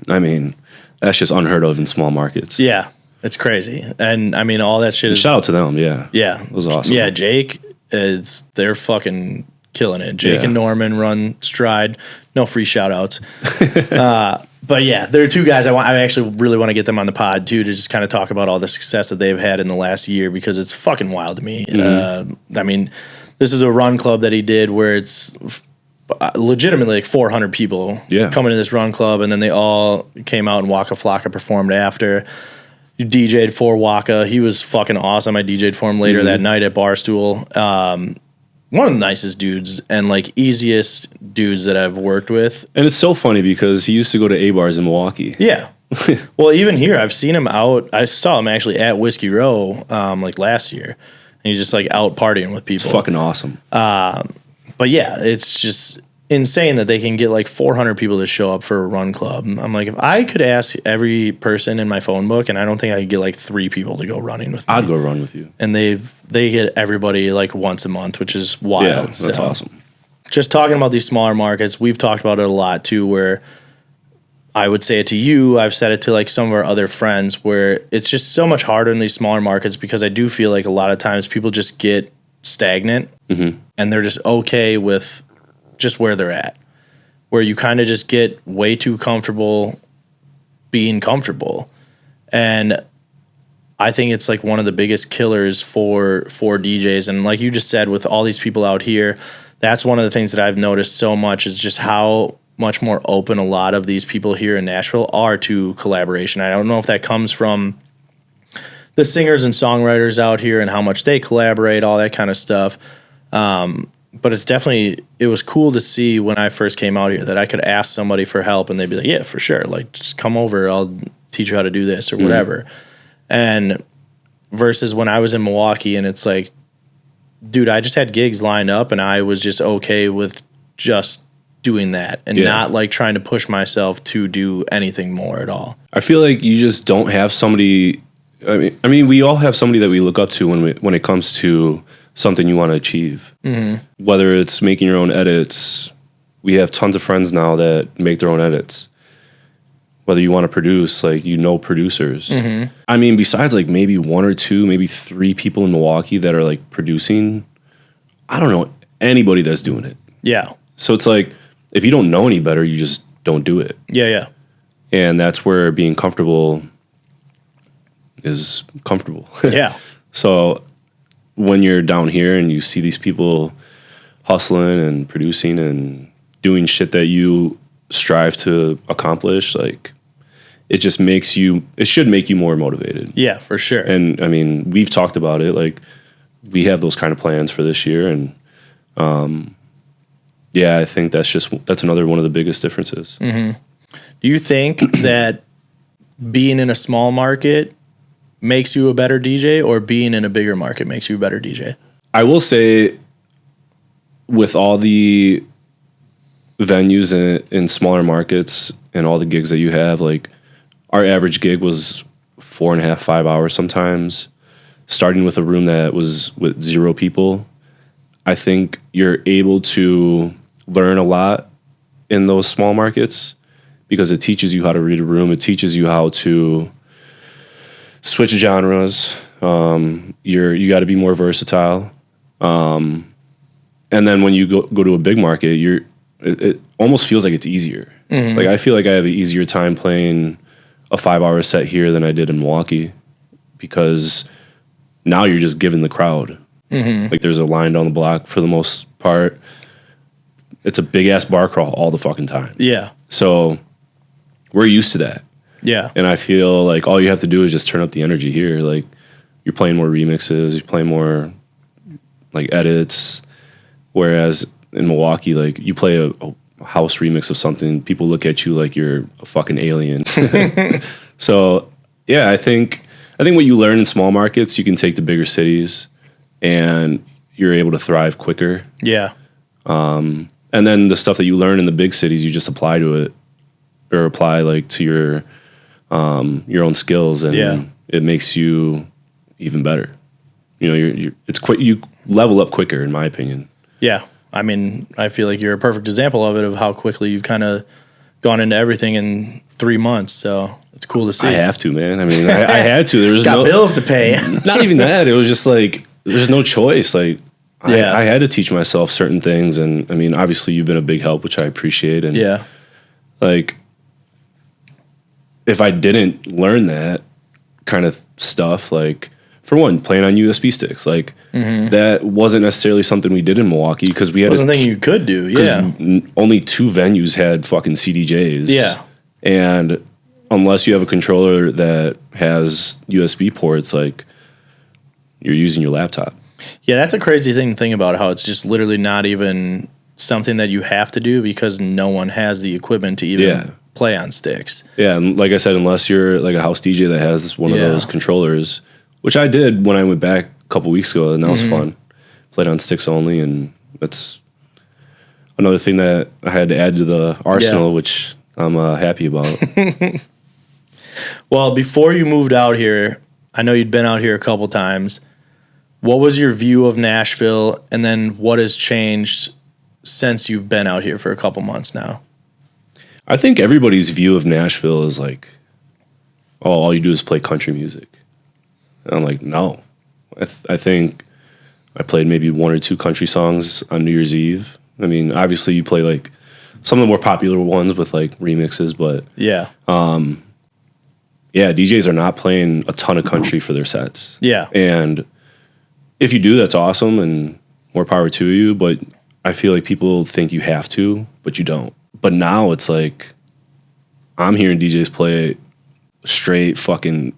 I mean, that's just unheard of in small markets. Yeah, it's crazy. And I mean, all that shit is... Shout out to them, yeah. Yeah. It was awesome. Yeah, Jake, they're fucking killing it. Jake and Norman run Stride. No free shout outs. But yeah, there are 2 guys I actually really want to get them on the pod too, to just kind of talk about all the success that they've had in the last year, because it's fucking wild to me. I mean, this is a run club that he did where it's legitimately like 400 people coming to this run club, and then they all came out and Waka Flocka performed after. You DJ'd for Waka. He was fucking awesome. I DJ'd for him later that night at Barstool. One of the nicest dudes and like easiest dudes that I've worked with. And it's so funny because he used to go to A-bars in Milwaukee. Yeah. Well, even here, I've seen him out. I saw him actually at Whiskey Row like last year. And he's just like out partying with people. It's fucking awesome. But yeah, it's just insane that they can get like 400 people to show up for a run club. I'm like, if I could ask every person in my phone book, and I don't think I could get like 3 people to go running with me. I'd go run with you. And they get everybody like once a month, which is wild. Yeah, that's awesome. Just talking about these smaller markets, we've talked about it a lot too, where I would say it to you. I've said it to like some of our other friends where it's just so much harder in these smaller markets because I do feel like a lot of times people just get stagnant and they're just okay with just where they're at, where you kind of just get way too comfortable being comfortable. And I think it's like one of the biggest killers for DJs. And like you just said, with all these people out here, that's one of the things that I've noticed so much is just how much more open a lot of these people here in Nashville are to collaboration. I don't know if that comes from the singers and songwriters out here and how much they collaborate, all that kind of stuff. But it was cool to see when I first came out here that I could ask somebody for help and they'd be like, yeah, for sure. Like, just come over. I'll teach you how to do this or whatever. And versus when I was in Milwaukee and it's like, dude, I just had gigs lined up and I was just okay with just doing that and not like trying to push myself to do anything more at all. I feel like you just don't have somebody. I mean, we all have somebody that we look up to when it comes to something you want to achieve. Whether it's making your own edits, we have tons of friends now that make their own edits. Whether you want to produce, like, producers. I mean, besides like maybe one or two, maybe three people in Milwaukee that are like producing, I don't know anybody that's doing it. Yeah. So it's like, if you don't know any better, you just don't do it. Yeah. And that's where being comfortable is comfortable. Yeah. So when you're down here and you see these people hustling and producing and doing shit that you strive to accomplish, like, it just it should make you more motivated. Yeah, for sure. And I mean, we've talked about it. Like, we have those kind of plans for this year. And, yeah, I think that's another one of the biggest differences. Do you think that being in a small market makes you a better DJ, or being in a bigger market makes you a better DJ? I will say, with all the venues in smaller markets and all the gigs that you have, like, our average gig was 4.5, 5 hours sometimes, starting with a room that was with 0 people. I think you're able to learn a lot in those small markets because it teaches you how to read a room. It teaches you how to switch genres. You got to be more versatile. And then when you go to a big market, it almost feels like it's easier. Like, I feel like I have an easier time playing a 5-hour set here than I did in Milwaukee because now you're just giving the crowd. Like, there's a line down the block for the most part. It's a big ass bar crawl all the fucking time. Yeah. So we're used to that. Yeah. And I feel like all you have to do is just turn up the energy here. Like, you're playing more remixes, you're playing more like edits. Whereas in Milwaukee, like, you play a house remix of something, people look at you like you're a fucking alien. So yeah, I think what you learn in small markets, you can take to bigger cities and you're able to thrive quicker. Yeah. And then the stuff that you learn in the big cities, you just apply to it, or apply like to your own skills, and it makes you even better. You know, you level up quicker, in my opinion. Yeah. I mean, I feel like you're a perfect example of it, of how quickly you've kind of gone into everything in 3 months. So it's cool to see. I have to, man. I mean, I had to. There was got bills to pay. Not even that. It was just like, there's no choice. Like, I had to teach myself certain things. And I mean, obviously you've been a big help, which I appreciate. And like, if I didn't learn that kind of stuff, like, for one, playing on USB sticks, like, that wasn't necessarily something we did in Milwaukee because we had wasn't something you could do. Yeah, only 2 venues had fucking CDJs. Yeah, and unless you have a controller that has USB ports, like, you're using your laptop. Yeah, that's a crazy thing to think about, how it's just literally not even something that you have to do because no one has the equipment to even play on sticks. Yeah, and like I said, unless you're like a house DJ that has one of those controllers, which I did when I went back a couple weeks ago, and that was fun. Played on sticks only, and that's another thing that I had to add to the arsenal, which I'm happy about. Well, before you moved out here, I know you'd been out here a couple times. What was your view of Nashville, and then what has changed since you've been out here for a couple months now? I think everybody's view of Nashville is like, oh, all you do is play country music. And I'm like, no. I think I played maybe 1 or 2 country songs on New Year's Eve. I mean, obviously you play like some of the more popular ones with like remixes, but yeah, DJs are not playing a ton of country for their sets. Yeah. And if you do, that's awesome and more power to you, but I feel like people think you have to, but you don't. But now it's like I'm hearing DJs play straight fucking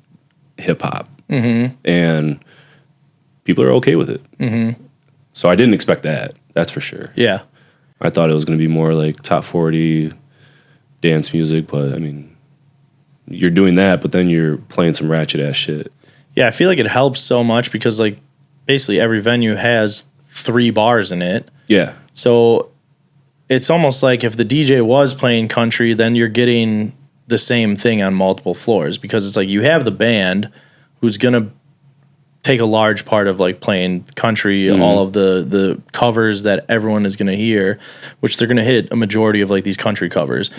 hip hop, and people are okay with it. So I didn't expect that. That's for sure. Yeah, I thought it was going to be more like top 40 dance music, but I mean, you're doing that, but then you're playing some ratchet ass shit. Yeah, I feel like it helps so much because like basically every venue has 3 bars in it. Yeah. So it's almost like if the DJ was playing country, then you're getting the same thing on multiple floors because it's like you have the band who's going to take a large part of like playing country, all of the covers that everyone is going to hear, which they're going to hit a majority of like these country covers.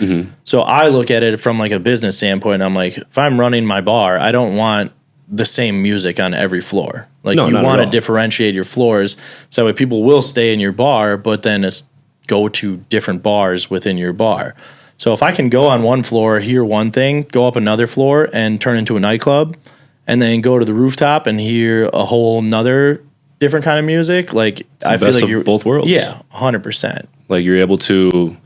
So I look at it from like a business standpoint. And I'm like, if I'm running my bar, I don't want the same music on every floor. Like you want to differentiate your floors so that way people will stay in your bar, but then it's go to different bars within your bar. So if I can go on one floor, hear one thing, go up another floor and turn into a nightclub, and then go to the rooftop and hear a whole nother different kind of music, like I feel like you're both worlds. Yeah, 100%. Like you're able to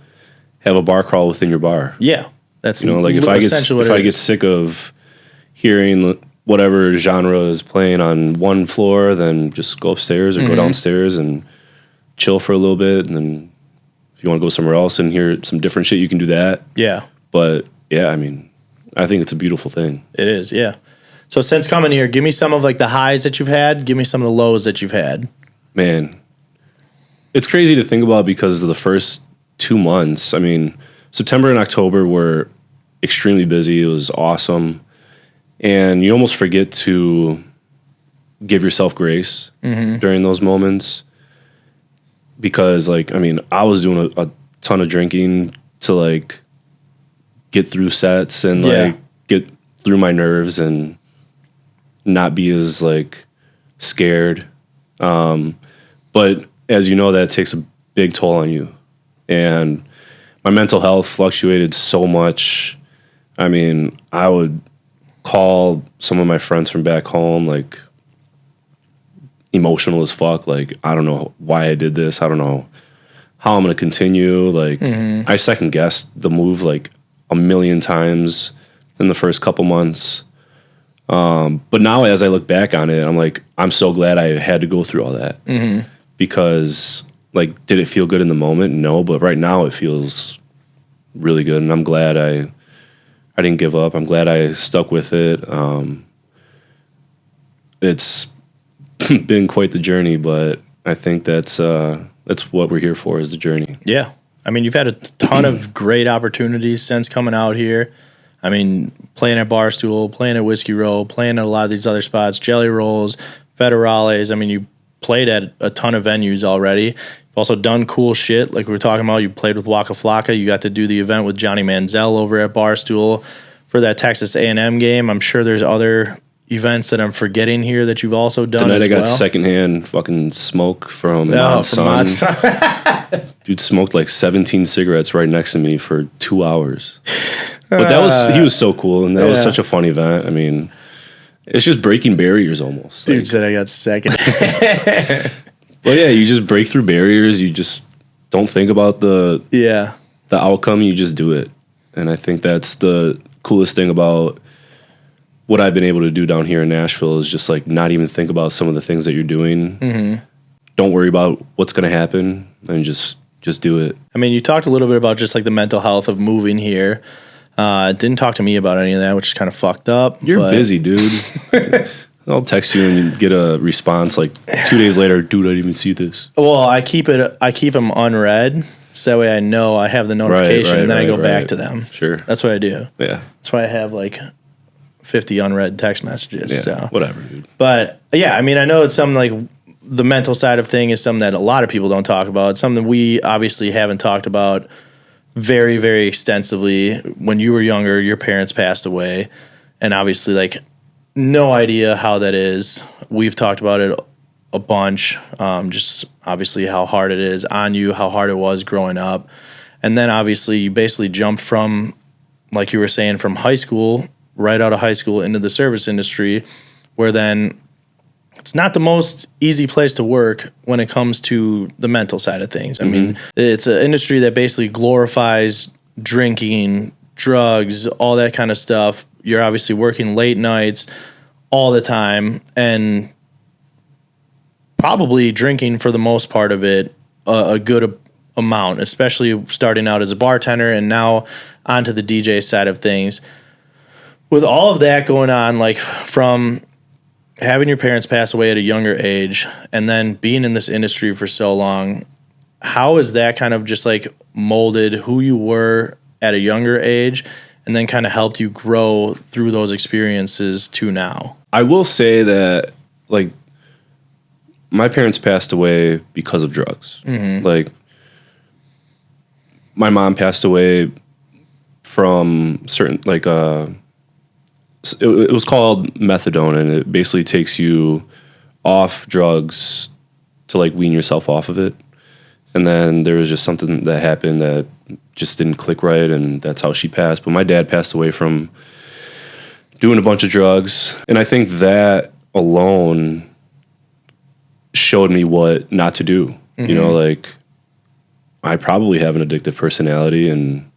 have a bar crawl within your bar. Yeah, that's like if I get sick of hearing whatever genre is playing on one floor, then just go upstairs or go downstairs and chill for a little bit, and then if you want to go somewhere else and hear some different shit, you can do that. Yeah. But yeah, I mean, I think it's a beautiful thing. It is, yeah. So since coming here, give me some of like the highs that you've had. Give me some of the lows that you've had. Man, it's crazy to think about because of the first 2 months. I mean, September and October were extremely busy. It was awesome. And you almost forget to give yourself grace during those moments. Because, like, I mean, I was doing a ton of drinking to, like, get through sets and, like, get through my nerves and not be as, like, scared. But, as you know, that takes a big toll on you. And my mental health fluctuated so much. I mean, I would call some of my friends from back home, like, emotional as fuck. Like, I don't know why I did this. I don't know how I'm going to continue. Like, I second guessed the move like a million times in the first couple months. But now as I look back on it, I'm like, I'm so glad I had to go through all that because like, did it feel good in the moment? No, but right now it feels really good. And I'm glad I didn't give up. I'm glad I stuck with it. It's been quite the journey, but I think that's what we're here for, is the journey. Yeah. I mean, you've had a ton of great opportunities since coming out here. I mean, playing at Barstool, playing at Whiskey Row, playing at a lot of these other spots, Jelly Rolls, Federales. I mean, you played at a ton of venues already. You've also done cool shit. Like we were talking about, you played with Waka Flocka. You got to do the event with Johnny Manziel over at Barstool for that Texas A&M game. I'm sure there's other events that I'm forgetting here that you've also done. Tonight as I got well. secondhand fucking smoke from Mod Sun. Dude smoked like 17 cigarettes right next to me for 2 hours. But he was so cool, and that was such a fun event. I mean, it's just breaking barriers almost. Dude said I got secondhand. But yeah, you just break through barriers. You just don't think about the outcome. You just do it, and I think that's the coolest thing about what I've been able to do down here in Nashville is just like not even think about some of the things that you're doing. Don't worry about what's going to happen and just do it. I mean, you talked a little bit about just like the mental health of moving here. Didn't talk to me about any of that, which is kind of fucked up. You're busy, dude. I'll text you and get a response like 2 days later. Dude, I didn't even see this. Well, I keep them unread. So that way I know I have the notification and then I go back to them. Sure. That's what I do. Yeah. That's why I have like 50 unread text messages. Yeah, so whatever, dude. But yeah, I mean, I know it's something like the mental side of thing is something that a lot of people don't talk about. It's something we obviously haven't talked about very, very extensively. When you were younger, your parents passed away, and obviously, like, no idea how that is. We've talked about it a bunch, just obviously how hard it is on you, how hard it was growing up. And then obviously you basically jumped from, like you were saying, from high school, right out of high school into the service industry, where then it's not the most easy place to work when it comes to the mental side of things. I mean, it's an industry that basically glorifies drinking, drugs, all that kind of stuff. You're obviously working late nights all the time and probably drinking for the most part of it a good amount, especially starting out as a bartender and now onto the DJ side of things. With all of that going on, like from having your parents pass away at a younger age and then being in this industry for so long, how is that kind of just like molded who you were at a younger age and then kind of helped you grow through those experiences to now? I will say that, like, my parents passed away because of drugs. Like, my mom passed away from certain, like, it was called methadone, and it basically takes you off drugs to, like, wean yourself off of it. And then there was just something that happened that just didn't click right, and that's how she passed. But my dad passed away from doing a bunch of drugs, and I think that alone showed me what not to do. You know, like, I probably have an addictive personality, and,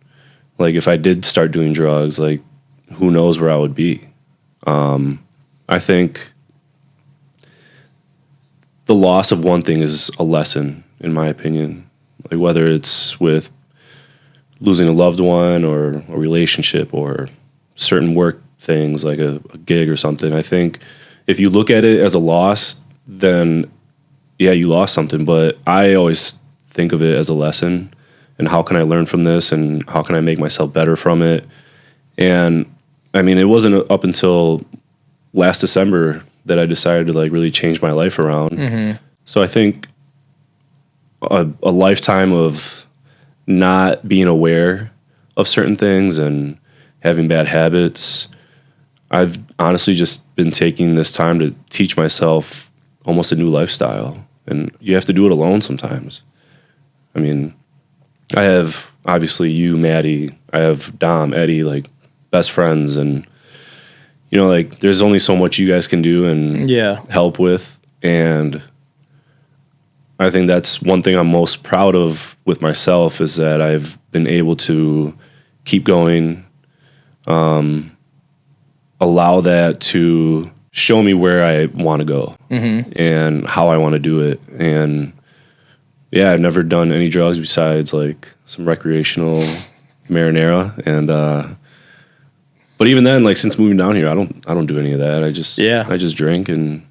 like, if I did start doing drugs, like, who knows where I would be. I think the loss of one thing is a lesson, in my opinion. Like, whether it's with losing a loved one or a relationship or certain work things like a gig or something. I think if you look at it as a loss, then yeah, you lost something. But I always think of it as a lesson, and how can I learn from this, and how can I make myself better from it. And I mean, it wasn't up until last December that I decided to, like, really change my life around. So I think a lifetime of not being aware of certain things and having bad habits, I've honestly just been taking this time to teach myself almost a new lifestyle. And you have to do it alone sometimes. I mean, I have, obviously, you, Maddie, I have Dom, Eddie, like, best friends, and, you know, like, there's only so much you guys can do and help with. And I think that's one thing I'm most proud of with myself, is that I've been able to keep going, allow that to show me where I want to go and how I want to do it. And yeah, I've never done any drugs besides, like, some recreational marinara. And but even then, like, since moving down here, I don't do any of that. I just drink. And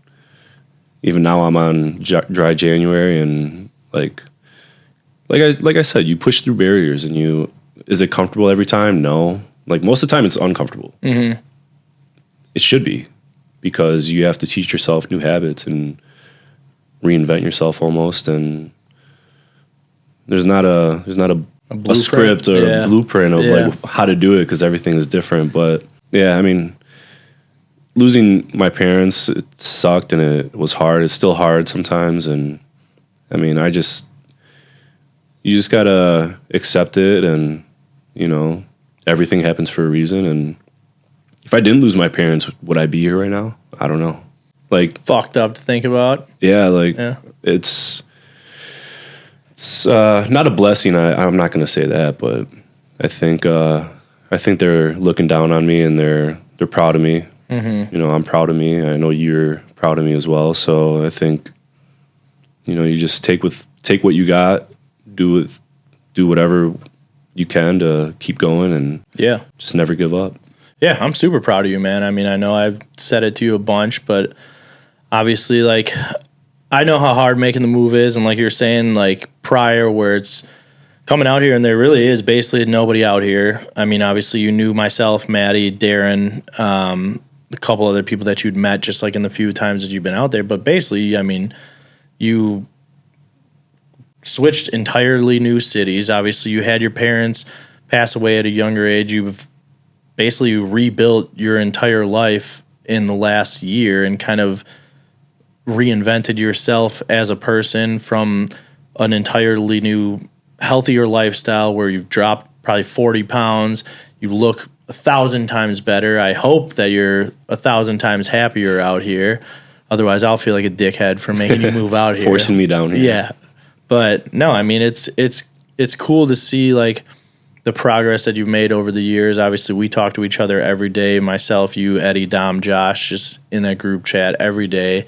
even now I'm on dry January, and like I said, you push through barriers. And is it comfortable every time? No. Like, most of the time it's uncomfortable. It should be, because you have to teach yourself new habits and reinvent yourself almost. And there's not a script or a blueprint of like how to do it, because everything is different. But yeah, I mean, losing my parents, it sucked and it was hard. It's still hard sometimes. And I mean, you just gotta accept it, and, you know, everything happens for a reason. And if I didn't lose my parents, would I be here right now? I don't know. Like, fucked up to think about. Yeah, like, it's not a blessing. I'm not going to say that, but I think they're looking down on me, and they're proud of me. You know, I'm proud of me. I know you're proud of me as well. So I think, you know, you just take what you got, do whatever you can to keep going, and just never give up. Yeah, I'm super proud of you, man. I mean, I know I've said it to you a bunch, but obviously, like, I know how hard making the move is. And like you're saying, like, prior, where it's coming out here and there really is basically nobody out here. I mean, obviously you knew myself, Maddie, Darren, a couple other people that you'd met just like in the few times that you've been out there. But basically, I mean, you switched entirely new cities. Obviously, you had your parents pass away at a younger age. You've basically rebuilt your entire life in the last year and kind of reinvented yourself as a person from an entirely new, healthier lifestyle where you've dropped probably 40 pounds. You look 1,000 times better. I hope that you're 1,000 times happier out here. Otherwise, I'll feel like a dickhead for making you move out here. Forcing me down here. Yeah. But no, I mean, it's cool to see like the progress that you've made over the years. Obviously, we talk to each other every day. Myself, you, Eddie, Dom, Josh, just in that group chat every day.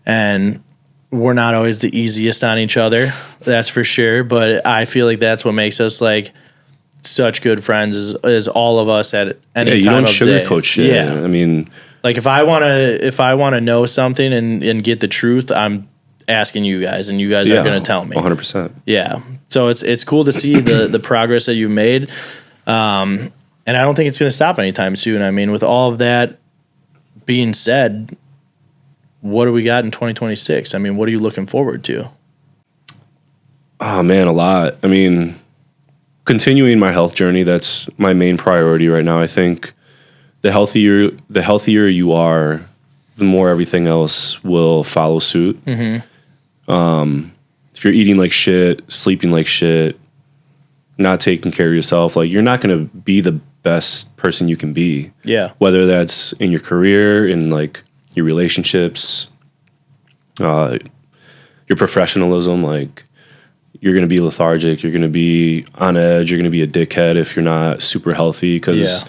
And we're not always the easiest on each other, that's for sure. But I feel like that's what makes us like such good friends is all of us at any time of day. You don't sugarcoat shit. Yeah. I mean, like if I wanna know something and get the truth, I'm asking you guys, and you guys are gonna tell me. 100%. Yeah. So it's cool to see the progress that you've made. And I don't think it's gonna stop anytime soon. I mean, with all of that being said, what do we got in 2026? I mean, what are you looking forward to? Oh man, a lot. I mean, continuing my health journey, that's my main priority right now. I think the healthier you are, the more everything else will follow suit. Mm-hmm. If you're eating like shit, sleeping like shit, not taking care of yourself, like you're not going to be the best person you can be. Yeah. Whether that's in your career, in like your relationships, your professionalism, like you're going to be lethargic, you're going to be on edge, you're going to be a dickhead if you're not super healthy. Because,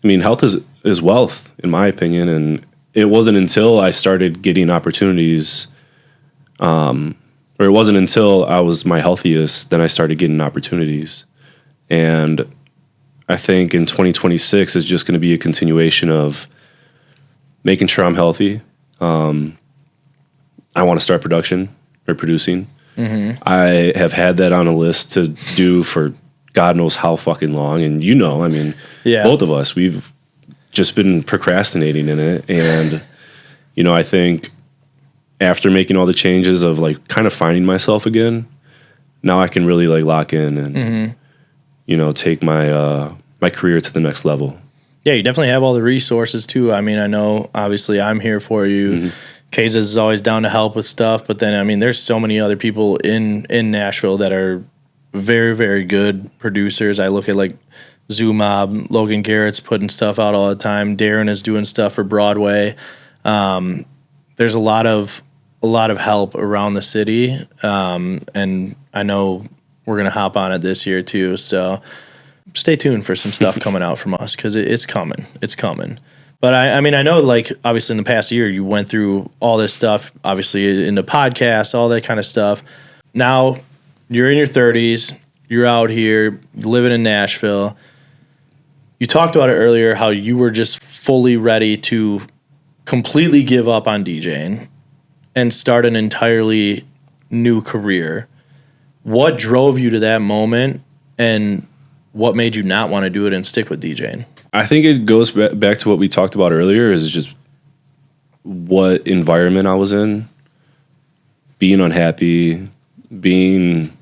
I mean, health is wealth, in my opinion. And it wasn't until I started getting opportunities, or it wasn't until I was my healthiest, then I started getting opportunities. And I think in 2026 is just going to be a continuation of making sure I'm healthy. I want to start producing. Mm-hmm. I have had that on a list to do for God knows how fucking long. And I mean, both of us, we've just been procrastinating in it. And, I think after making all the changes of like kind of finding myself again, now I can really like lock in and, take my, my career to the next level. Yeah, you definitely have all the resources too. I mean, I know obviously I'm here for you. Mm-hmm. Kazas is always down to help with stuff, but then I mean, there's so many other people in Nashville that are very, very good producers. I look at like Zoo Mob, Logan Garrett's putting stuff out all the time. Darren is doing stuff for Broadway. There's a lot of help around the city, and I know we're gonna hop on it this year too. So stay tuned for some stuff coming out from us because it's coming. It's coming. But I mean, I know like obviously in the past year you went through all this stuff, obviously in the podcast, all that kind of stuff. Now you're in your 30s, you're out here living in Nashville. You talked about it earlier, how you were just fully ready to completely give up on DJing and start an entirely new career. What drove you to that moment, and what made you not want to do it and stick with DJing? I think it goes back to what we talked about earlier, is just what environment I was in, being unhappy, being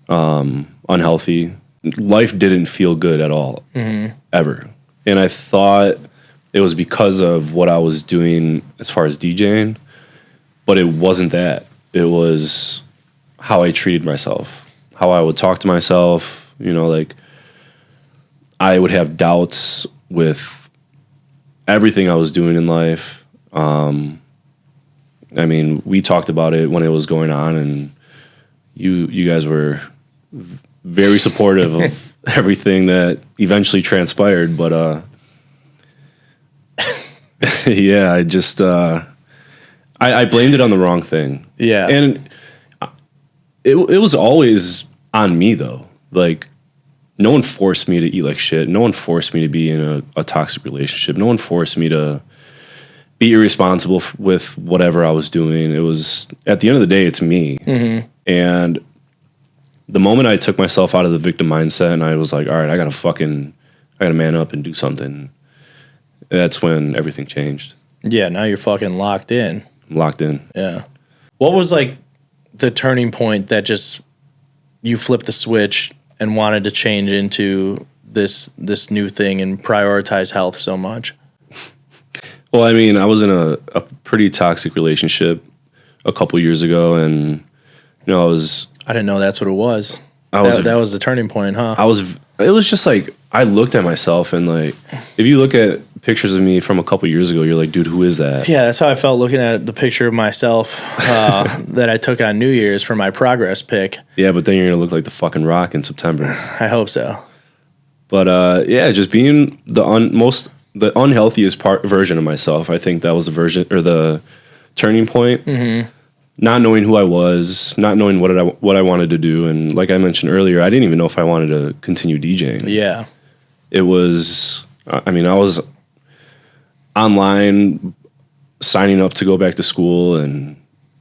unhealthy. Life didn't feel good at all, ever. And I thought it was because of what I was doing as far as DJing, but it wasn't that. It was how I treated myself, how I would talk to myself, like I would have doubts with everything I was doing in life. I mean, we talked about it when it was going on, and you guys were very supportive of everything that eventually transpired. But yeah, I just I blamed it on the wrong thing. Yeah, and it was always on me though. Like, no one forced me to eat like shit. No one forced me to be in a toxic relationship. No one forced me to be irresponsible with whatever I was doing. It was, at the end of the day, it's me. Mm-hmm. And the moment I took myself out of the victim mindset and I was like, all right, I gotta man up and do something. That's when everything changed. Yeah, now you're fucking locked in. I'm locked in. Yeah. What was like the turning point that just you flipped the switch and wanted to change into this new thing and prioritize health so much? Well, I mean, I was in a pretty toxic relationship a couple years ago, and I didn't know that's what it was. That was the turning point, huh? It was just like, I looked at myself, and like, if you look at pictures of me from a couple years ago, you're like, dude, who is that? Yeah, that's how I felt looking at the picture of myself that I took on New Year's for my progress pic. Yeah, but then you're gonna look like the fucking Rock in September. I hope so. But just being the unhealthiest version of myself, I think that was the version or the turning point. Mm-hmm. Not knowing who I was, not knowing what I wanted to do, and like I mentioned earlier, I didn't even know if I wanted to continue DJing. Yeah, it was. I mean, I was online signing up to go back to school, and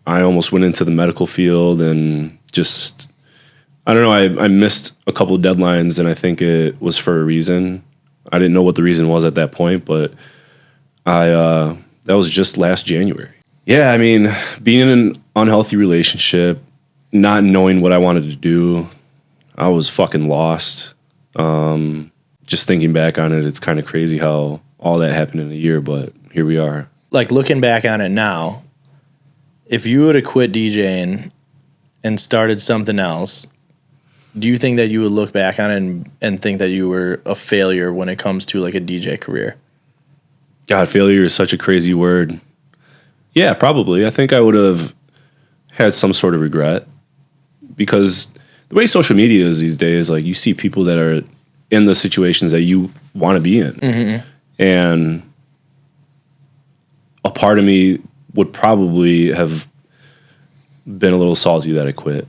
I almost went into the medical field, and just I don't know. I missed a couple of deadlines, and I think it was for a reason. I didn't know what the reason was at that point, but that was just last January. Yeah, I mean, being in an unhealthy relationship, not knowing what I wanted to do, I was fucking lost. Just thinking back on it, it's kind of crazy how all that happened in a year, but here we are. Like, looking back on it now, if you would have quit DJing and started something else, do you think that you would look back on it and think that you were a failure when it comes to like a DJ career? God, failure is such a crazy word. Yeah, probably. I think I would have had some sort of regret, because the way social media is these days, like, you see people that are in the situations that you want to be in. Mm-hmm. And a part of me would probably have been a little salty that I quit.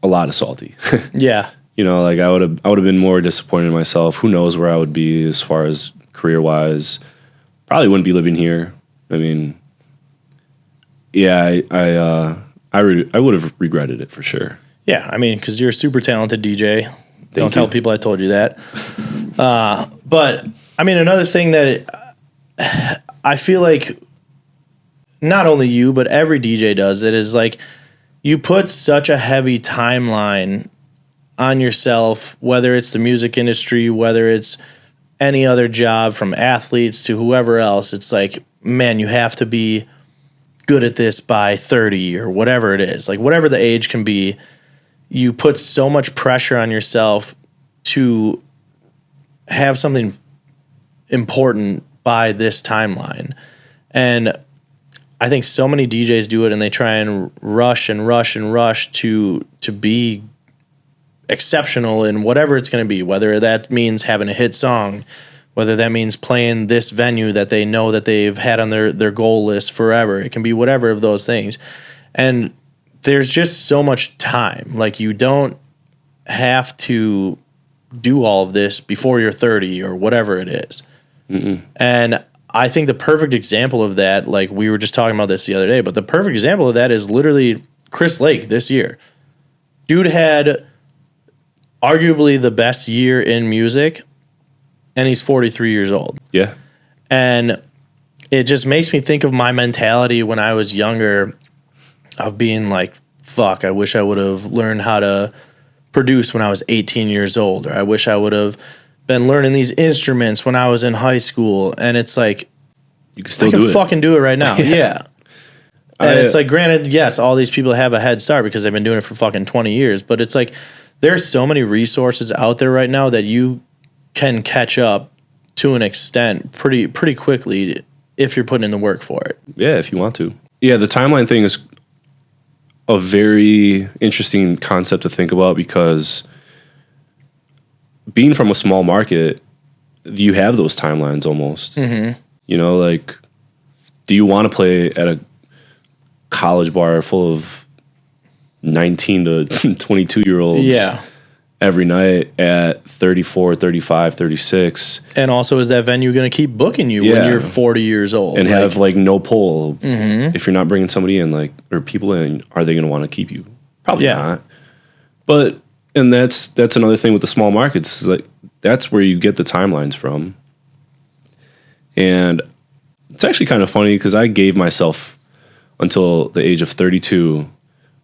A lot of salty. Yeah. Like, I would have been more disappointed in myself. Who knows where I would be as far as career-wise. Probably wouldn't be living here. I mean, yeah, I would have regretted it for sure. Yeah, I mean, because you're a super talented DJ. Don't tell people I told you that. But, I mean, another thing that I feel like not only you, but every DJ does it is, like, you put such a heavy timeline on yourself, whether it's the music industry, whether it's any other job, from athletes to whoever else. It's like, man, you have to be good at this by 30 or whatever it is. Like, whatever the age can be, you put so much pressure on yourself to have something important by this timeline. And I think so many DJs do it, and they try and rush to be exceptional in whatever it's going to be, whether that means having a hit song, whether that means playing this venue that they know that they've had on their goal list forever. It can be whatever of those things. And there's just so much time. Like, you don't have to do all of this before you're 30 or whatever it is. Mm-mm. And I think the perfect example of that, like, we were just talking about this the other day, but the perfect example of that is literally Chris Lake this year. Dude had arguably the best year in music, and he's 43 years old. Yeah. And it just makes me think of my mentality when I was younger, of being like, fuck, I wish I would have learned how to produce when I was 18 years old, or I wish I would have been learning these instruments when I was in high school. And it's like, you can still I can fucking do it right now. Yeah. And it's like, granted, yes, all these people have a head start because they've been doing it for fucking 20 years. But it's like, there's so many resources out there right now that you can catch up to an extent pretty quickly if you're putting in the work for it. Yeah, if you want to. Yeah, the timeline thing is a very interesting concept to think about, because being from a small market, you have those timelines almost. Mm-hmm. Like, do you want to play at a college bar full of 19 to 22-year-olds every night at 34, 35, 36? And also, is that venue going to keep booking you when you're 40 years old? And have, like, no pull. Mm-hmm. If you're not bringing somebody in, like, or people in, are they going to want to keep you? Probably not. But, and that's another thing with the small markets. Like, that's where you get the timelines from. And it's actually kind of funny, because I gave myself until the age of 32,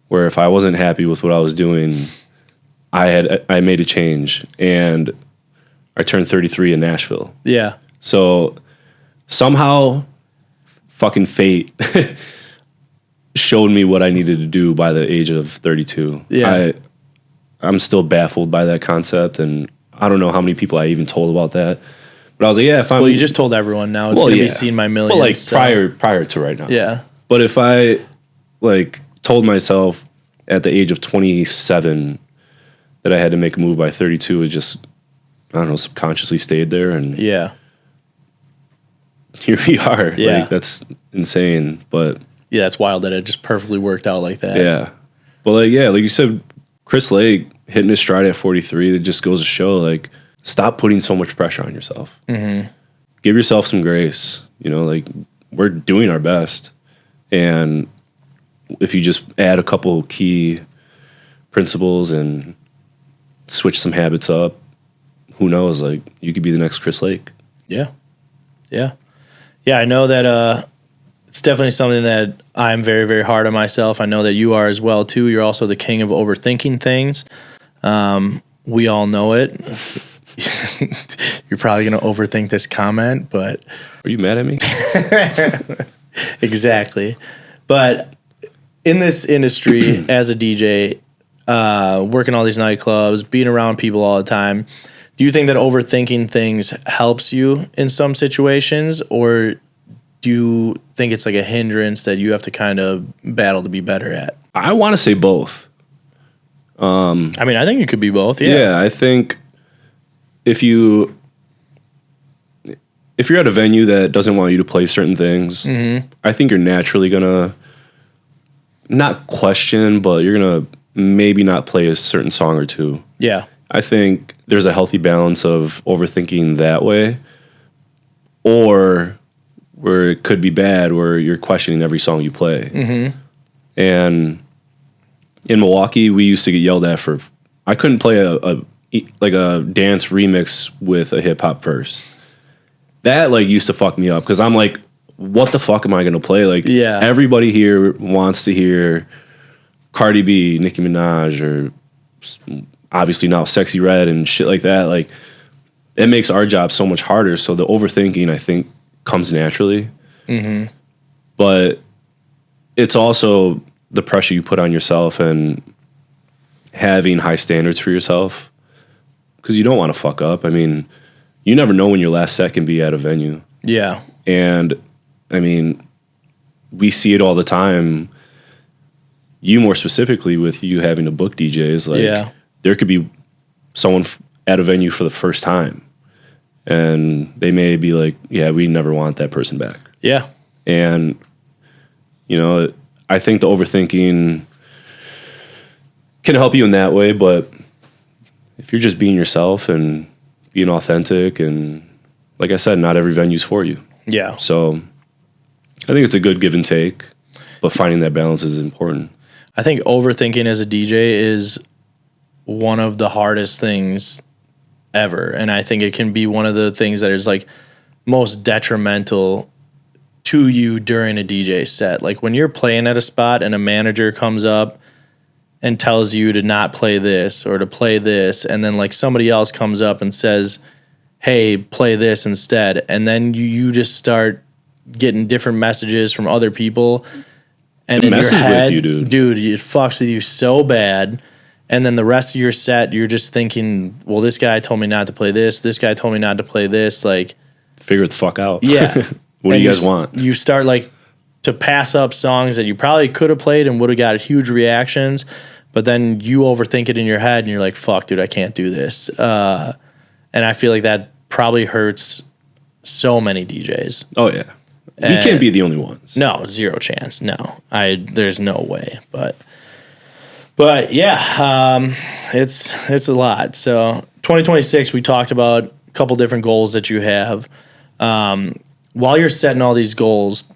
where if I wasn't happy with what I was doing, I made a change, and I turned 33 in Nashville. Yeah. So somehow fucking fate showed me what I needed to do by the age of 32. Yeah. I'm still baffled by that concept, and I don't know how many people I even told about that. But I was like, yeah, if I'm... Well, you just told everyone now. It's going to be seen by millions. Well, like prior to right now. Yeah. But if I like told myself at the age of 27 that I had to make a move by 32, it just, I don't know, subconsciously stayed there, and yeah, here we are. Yeah. Like, that's insane, but yeah, that's wild that it just perfectly worked out like that. yeah. But like, yeah, like you said, Chris Lake hitting his stride at 43, it just goes to show, like, stop putting so much pressure on yourself. Mm-hmm. Give yourself some grace. You know, like, we're doing our best. And if you just add a couple key principles and switch some habits up, who knows? Like, you could be the next Chris Lake. Yeah. Yeah. Yeah, I know that it's definitely something that I'm very, very hard on myself. I know that you are as well, too. You're also the king of overthinking things. We all know it. You're probably going to overthink this comment, but... Are you mad at me? Exactly. But in this industry, as a DJ, working all these nightclubs, being around people all the time, do you think that overthinking things helps you in some situations, or do you think it's like a hindrance that you have to kind of battle to be better at? I want to say both. I mean, I think it could be both. Yeah. Yeah, I think if you're at a venue that doesn't want you to play certain things, Mm-hmm. I think you're naturally gonna not question, but you're gonna maybe not play a certain song or two. Yeah. I think there's a healthy balance of overthinking that way, or where it could be bad, where you're questioning every song you play. Mm-hmm. And in Milwaukee, we used to get yelled at for, I couldn't play a dance remix with a hip hop verse. That like used to fuck me up, because I'm like, what the fuck am I gonna play? Like, yeah, everybody here wants to hear Cardi B, Nicki Minaj, or obviously now Sexy Red and shit like that. Like, it makes our job so much harder. So the overthinking, I think, comes naturally. Mm-hmm. But it's also the pressure you put on yourself and having high standards for yourself, because you don't want to fuck up. I mean, you never know when your last set can be at a venue. Yeah. And I mean, we see it all the time. You more specifically, with you having to book DJs, like, yeah, there could be someone at a venue for the first time, and they may be like, yeah, we never want that person back. Yeah. And, you know, I think the overthinking can help you in that way, but if you're just being yourself and being authentic, and like I said, not every venue's for you. Yeah. So I think it's a good give and take, but finding that balance is important. I think overthinking as a DJ is one of the hardest things ever. And I think it can be one of the things that is like most detrimental to you during a DJ set. Like when you're playing at a spot and a manager comes up and tells you to not play this or to play this, and then like somebody else comes up and says, hey, play this instead. And then you just start getting different messages from other people. And it in your messes head, with you, dude, it fucks with you so bad. And then the rest of your set, you're just thinking, well, this guy told me not to play this. This guy told me not to play this. Like, figure it the fuck out. Yeah. What do you guys want? You start like to pass up songs that you probably could have played and would have got huge reactions. But then you overthink it in your head and you're like, fuck, dude, I can't do this. And I feel like that probably hurts so many DJs. Oh, yeah. We can't be the only ones. No, zero chance. No, there's no way. But yeah, it's a lot. So 2026, we talked about a couple different goals that you have. While you're setting all these goals,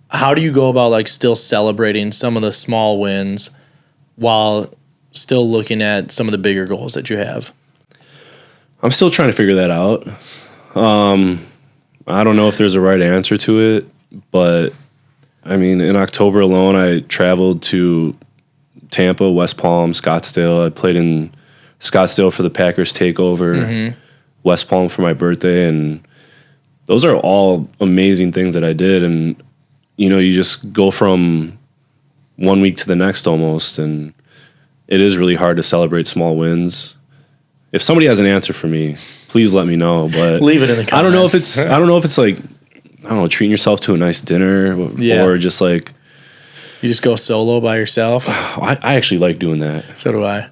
how do you go about like still celebrating some of the small wins while still looking at some of the bigger goals that you have? I'm still trying to figure that out. I don't know if there's a right answer to it, but I mean, in October alone, I traveled to Tampa, West Palm, Scottsdale. I played in Scottsdale for the Packers takeover, West Palm for my birthday, and those are all amazing things that I did. And you just go from one week to the next almost, and it is really hard to celebrate small wins. If somebody has an answer for me, please let me know. But leave it in the comments. I don't know if it's like, I don't know, treating yourself to a nice dinner or just like, you just go solo by yourself. I actually like doing that. So do I.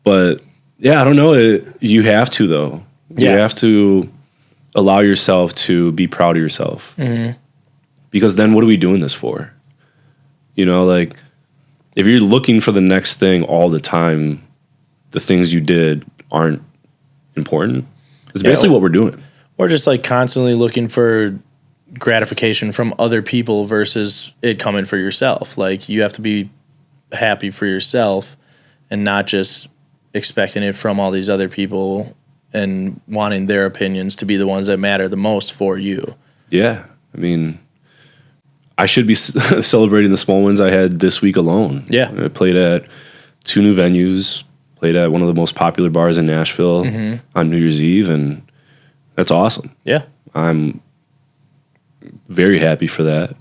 But yeah, I don't know. You have to though. You have to allow yourself to be proud of yourself. Because then what are we doing this for? Like if you're looking for the next thing all the time, the things you did aren't important. It's basically what we're doing. Or just like constantly looking for gratification from other people versus it coming for yourself. Like you have to be happy for yourself and not just expecting it from all these other people and wanting their opinions to be the ones that matter the most for you. Yeah. I mean, I should be celebrating the small wins I had this week alone. Yeah. I played at 2 new venues, played at one of the most popular bars in Nashville on New Year's Eve, and that's awesome. Yeah. I'm very happy for that.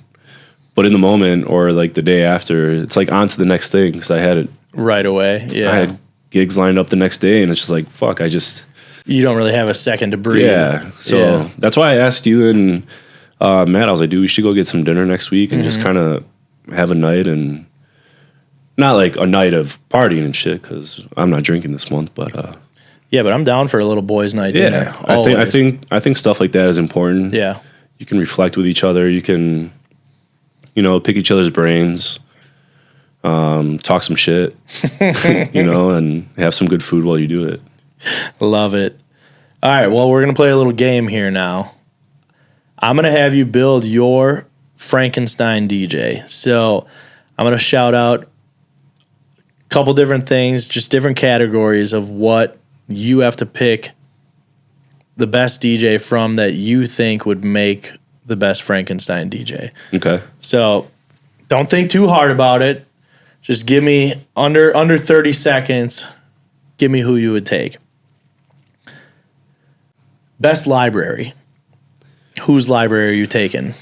But in the moment or like the day after, it's like on to the next thing because I had it right away. Yeah. I had gigs lined up the next day, and it's just like, fuck, you don't really have a second to breathe. Yeah. So that's why I asked you and Matt, I was like, dude, we should go get some dinner next week and just kind of have a night, and not like a night of partying and shit because I'm not drinking this month, but yeah, but I'm down for a little boys' night dinner. I think stuff like that is important. Yeah. You can reflect with each other. You can, pick each other's brains, talk some shit, and have some good food while you do it. Love it. All right, well, we're going to play a little game here now. I'm going to have you build your Frankenstein DJ. So I'm going to shout out a couple different things, just different categories of what you have to pick the best DJ from that you think would make the best Frankenstein DJ. Okay. So don't think too hard about it. Just give me under 30 seconds. Give me who you would take. Best library. Whose library are you taking?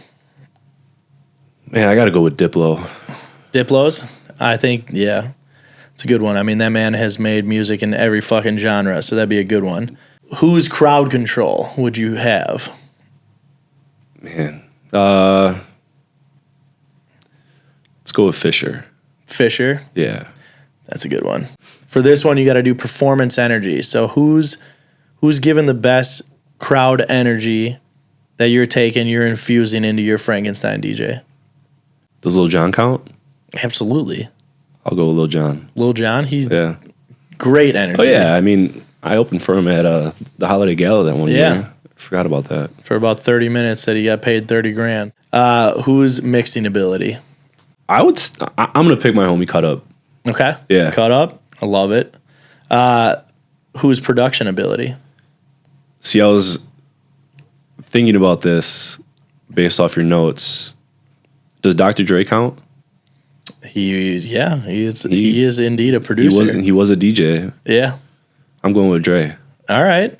Man, I got to go with Diplo. Diplo's? I think, yeah. It's a good one. I mean, that man has made music in every fucking genre, so that'd be a good one. Whose crowd control would you have? Man. Let's go with Fisher. Fisher? Yeah. That's a good one. For this one, you got to do performance energy. So who's given the best crowd energy that you're infusing into your Frankenstein DJ? Does Lil Jon count? Absolutely. I'll go with Lil Jon. Lil Jon, he's great energy. Oh, yeah. I mean, I opened for him at the Holiday Gala that one year. Forgot about that. For about 30 minutes that he got paid $30,000. Whose mixing ability? I'm going to pick my homie Cut Up. Okay. Yeah. Cut Up. I love it. Whose production ability? See, I was thinking about this based off your notes. Does Dr. Dre count? He is indeed a producer. He was a DJ. Yeah. I'm going with Dre. All right.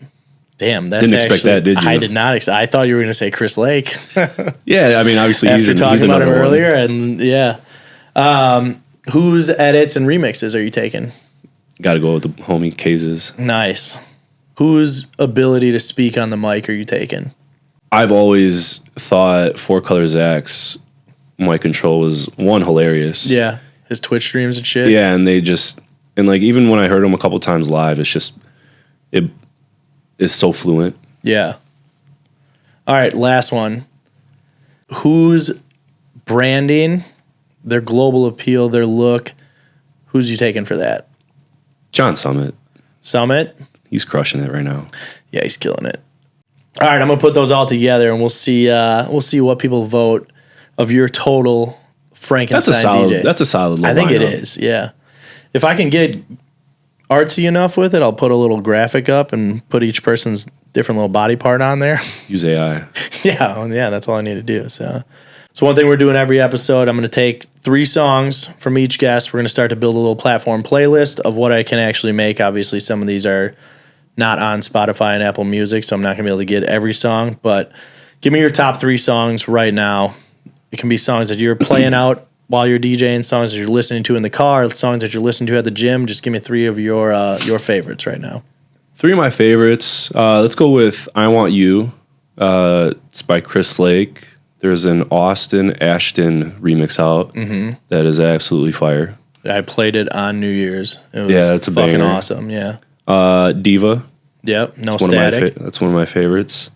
Damn, that's didn't expect that, did you? I did not expect. I thought you were going to say Chris Lake. Yeah, I mean, obviously after talking about him earlier, one. and yeah. Whose edits and remixes are you taking? Got to go with the homie Kazes. Nice. Whose ability to speak on the mic are you taking? I've always thought Four Color Zach's mic control was hilarious. Yeah, his Twitch streams and shit. Yeah, and like even when I heard him a couple times live, it's just it is so fluent. Yeah. All right, last one. Whose branding, their global appeal, their look, who's you taking for that? John Summit. Summit? He's crushing it right now. Yeah, he's killing it. All right, I'm gonna put those all together, and we'll see what people vote of your total Frankenstein DJ. That's a solid. I think it is. Yeah. If I can get artsy enough with it, I'll put a little graphic up and put each person's different little body part on there. Use AI. Yeah, that's all I need to do. So one thing we're doing every episode, I'm going to take 3 songs from each guest. We're going to start to build a little platform playlist of what I can actually make. Obviously, some of these are not on Spotify and Apple Music, so I'm not going to be able to get every song. But give me your top 3 songs right now. It can be songs that you're playing out while you're DJing, songs that you're listening to in the car, songs that you're listening to at the gym. Just give me 3 of your favorites right now. 3 of my favorites. Let's go with I Want You. It's by Chris Lake. There's an Austin Ashton remix out that is absolutely fire. I played it on New Year's. It was it's a fucking banger. awesome. Yeah. Diva. Yep. No That's Static. That's one of my favorites.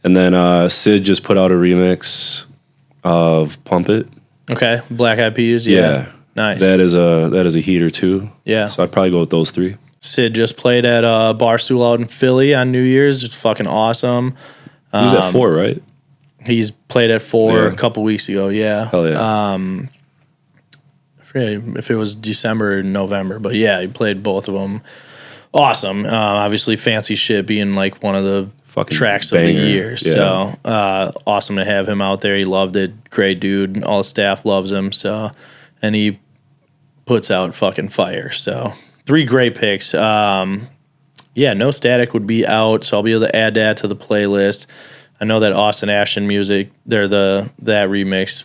And then Sid just put out a remix of Pump It. Okay. Black Eyed Peas. Yeah. Nice. That is a heater too. Yeah. So I'd probably go with those 3. Sid just played at Barstool out in Philly on New Year's. It's fucking awesome. He was at 4, right? He's played at 4 a couple weeks ago. Yeah. Hell yeah. I forget if it was December or November, but yeah, he played both of them. Awesome. Obviously, Fancy Shit being like one of the Fucking tracks banger. of the year. Yeah. So awesome to have him out there. He loved it. Great dude. All the staff loves him. So, and he puts out fucking fire. So 3 great picks. No Static would be out, so I'll be able to add that to the playlist. I know that Austin Ashton music, that remix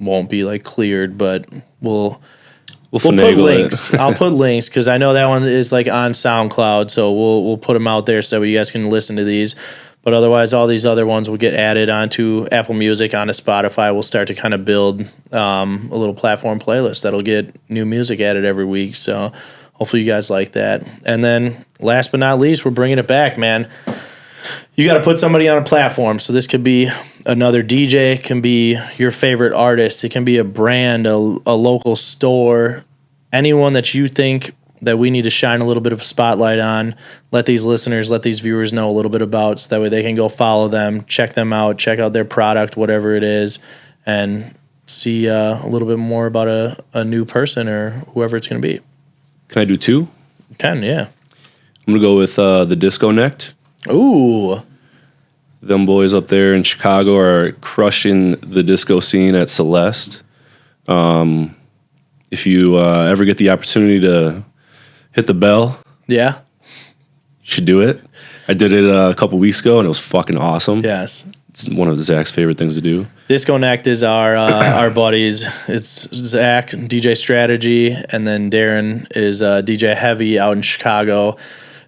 won't be like cleared, but we'll put links. I'll put links because I know that one is like on SoundCloud, so we'll put them out there so you guys can listen to these. But otherwise, all these other ones will get added onto Apple Music, onto Spotify. We'll start to kind of build a little platform playlist that'll get new music added every week. So hopefully you guys like that. And then last but not least, we're bringing it back, man. You got to put somebody on a platform. So this could be another DJ, it can be your favorite artist, it can be a brand, a local store, anyone that you think that we need to shine a little bit of a spotlight on. Let these listeners, let these viewers know a little bit about, so that way they can go follow them, check them out, check out their product, whatever it is, and see a little bit more about a new person or whoever it's going to be. Can I do 2? You can, yeah. I'm going to go with the Disco Necked. Ooh. Them boys up there in Chicago are crushing the disco scene at Celeste. If you ever get the opportunity to hit the bell, Yeah. you should do it. I did it a couple weeks ago, and it was fucking awesome. Yes. It's one of Zach's favorite things to do. Disconnect is our buddies. It's Zach, DJ Strategy, and then Darren is DJ Heavy out in Chicago,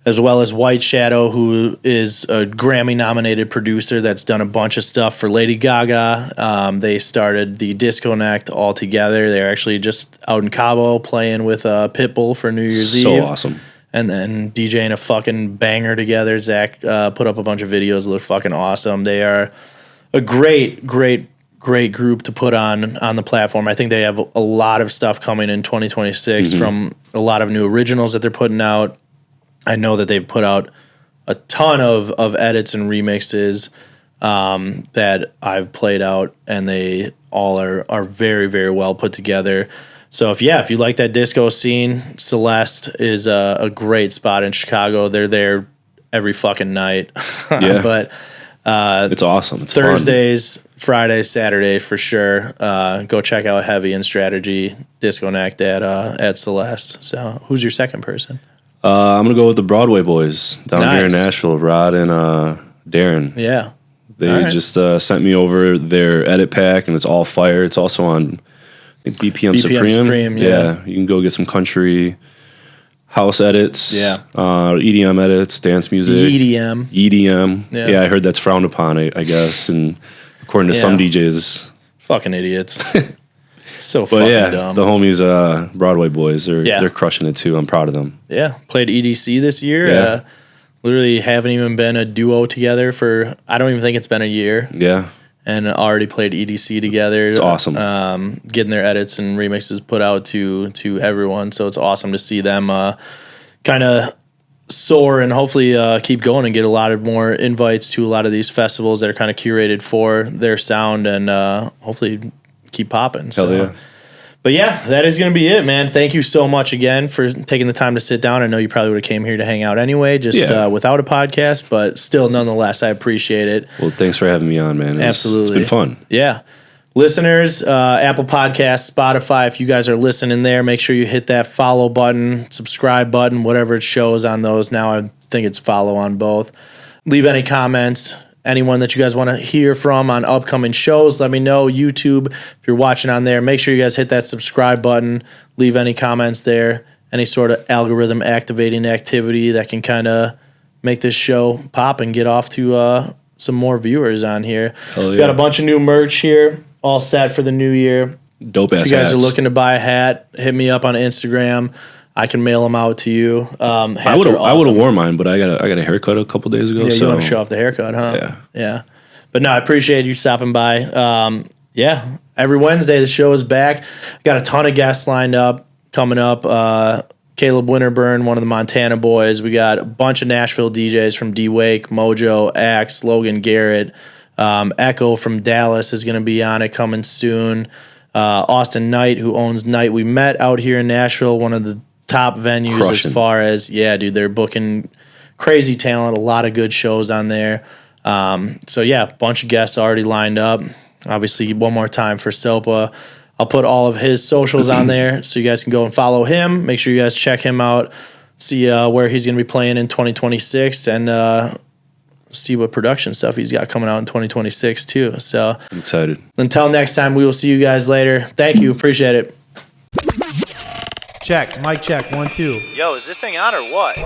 as well as White Shadow, who is a Grammy-nominated producer that's done a bunch of stuff for Lady Gaga. They started the Disconnect all together. They're actually just out in Cabo playing with Pitbull for New Year's Eve. So awesome. And then DJing a fucking banger together. Zach put up a bunch of videos that look fucking awesome. They are a great group to put on the platform. I think they have a lot of stuff coming in 2026 from a lot of new originals that they're putting out. I know that they've put out a ton of edits and remixes that I've played out, and they all are very, very well put together. So if you like that disco scene, Celeste is a great spot in Chicago. They're there every fucking night. Yeah. But it's awesome. It's Thursdays, fun. Fridays, Saturdays for sure. Go check out Heavy and Strategy Disconnect at Celeste. So who's your second person? I'm going to go with the Broadway boys down here in Nashville, Rod and Darren. Yeah. They just sent me over their edit pack, and it's all fire. It's also on BPM Supreme. Yeah. You can go get some country house edits. Yeah. EDM edits, dance music. EDM. Yeah. I heard that's frowned upon, I guess. And according to some DJs. Fucking idiots. So fucking dumb. The homies, Broadway boys, they're crushing it too. I'm proud of them. Yeah. Played EDC this year. Yeah. Literally haven't even been a duo together for, I don't even think it's been a year. Yeah. And already played EDC together. It's awesome. Getting their edits and remixes put out to everyone. So it's awesome to see them kind of soar and hopefully keep going and get a lot of more invites to a lot of these festivals that are kind of curated for their sound and hopefully keep popping. Hell yeah. But yeah, that is going to be it, man. Thank you so much again for taking the time to sit down. I know you probably would have came here to hang out anyway, just without a podcast, but still, nonetheless, I appreciate it. Well, thanks for having me on, man. Absolutely. It's been fun. Yeah. Listeners, Apple Podcasts, Spotify, if you guys are listening there, make sure you hit that follow button, subscribe button, whatever it shows on those. Now I think it's follow on both. Leave any comments. Anyone that you guys want to hear from on upcoming shows, let me know. YouTube, if you're watching on there, make sure you guys hit that subscribe button. Leave any comments there. Any sort of algorithm activating activity that can kind of make this show pop and get off to some more viewers on here. Yeah. Got a bunch of new merch here, all set for the new year. Dope ass. If you guys hats. are looking to buy a hat, hit me up on Instagram. I can mail them out to you. I would have worn mine, but I got a haircut a couple days ago. Yeah, so you want to show off the haircut, huh? Yeah. But no, I appreciate you stopping by. Every Wednesday the show is back. Got a ton of guests lined up coming up. Caleb Winterburn, one of the Montana boys. We got a bunch of Nashville DJs from D-Wake, Mojo, Axe, Logan Garrett. Echo from Dallas is going to be on it coming soon. Austin Knight, who owns Night We Met out here in Nashville, one of the top venues Crushing. as far as, they're booking crazy talent, a lot of good shows on there. A bunch of guests already lined up. Obviously, one more time for Soppa. I'll put all of his socials on there so you guys can go and follow him. Make sure you guys check him out, see where he's going to be playing in 2026, and see what production stuff he's got coming out in 2026 too. So I'm excited. Until next time, we will see you guys later. Thank you. Appreciate it. Check. Mic check. 1, 2. Yo, is this thing on or what?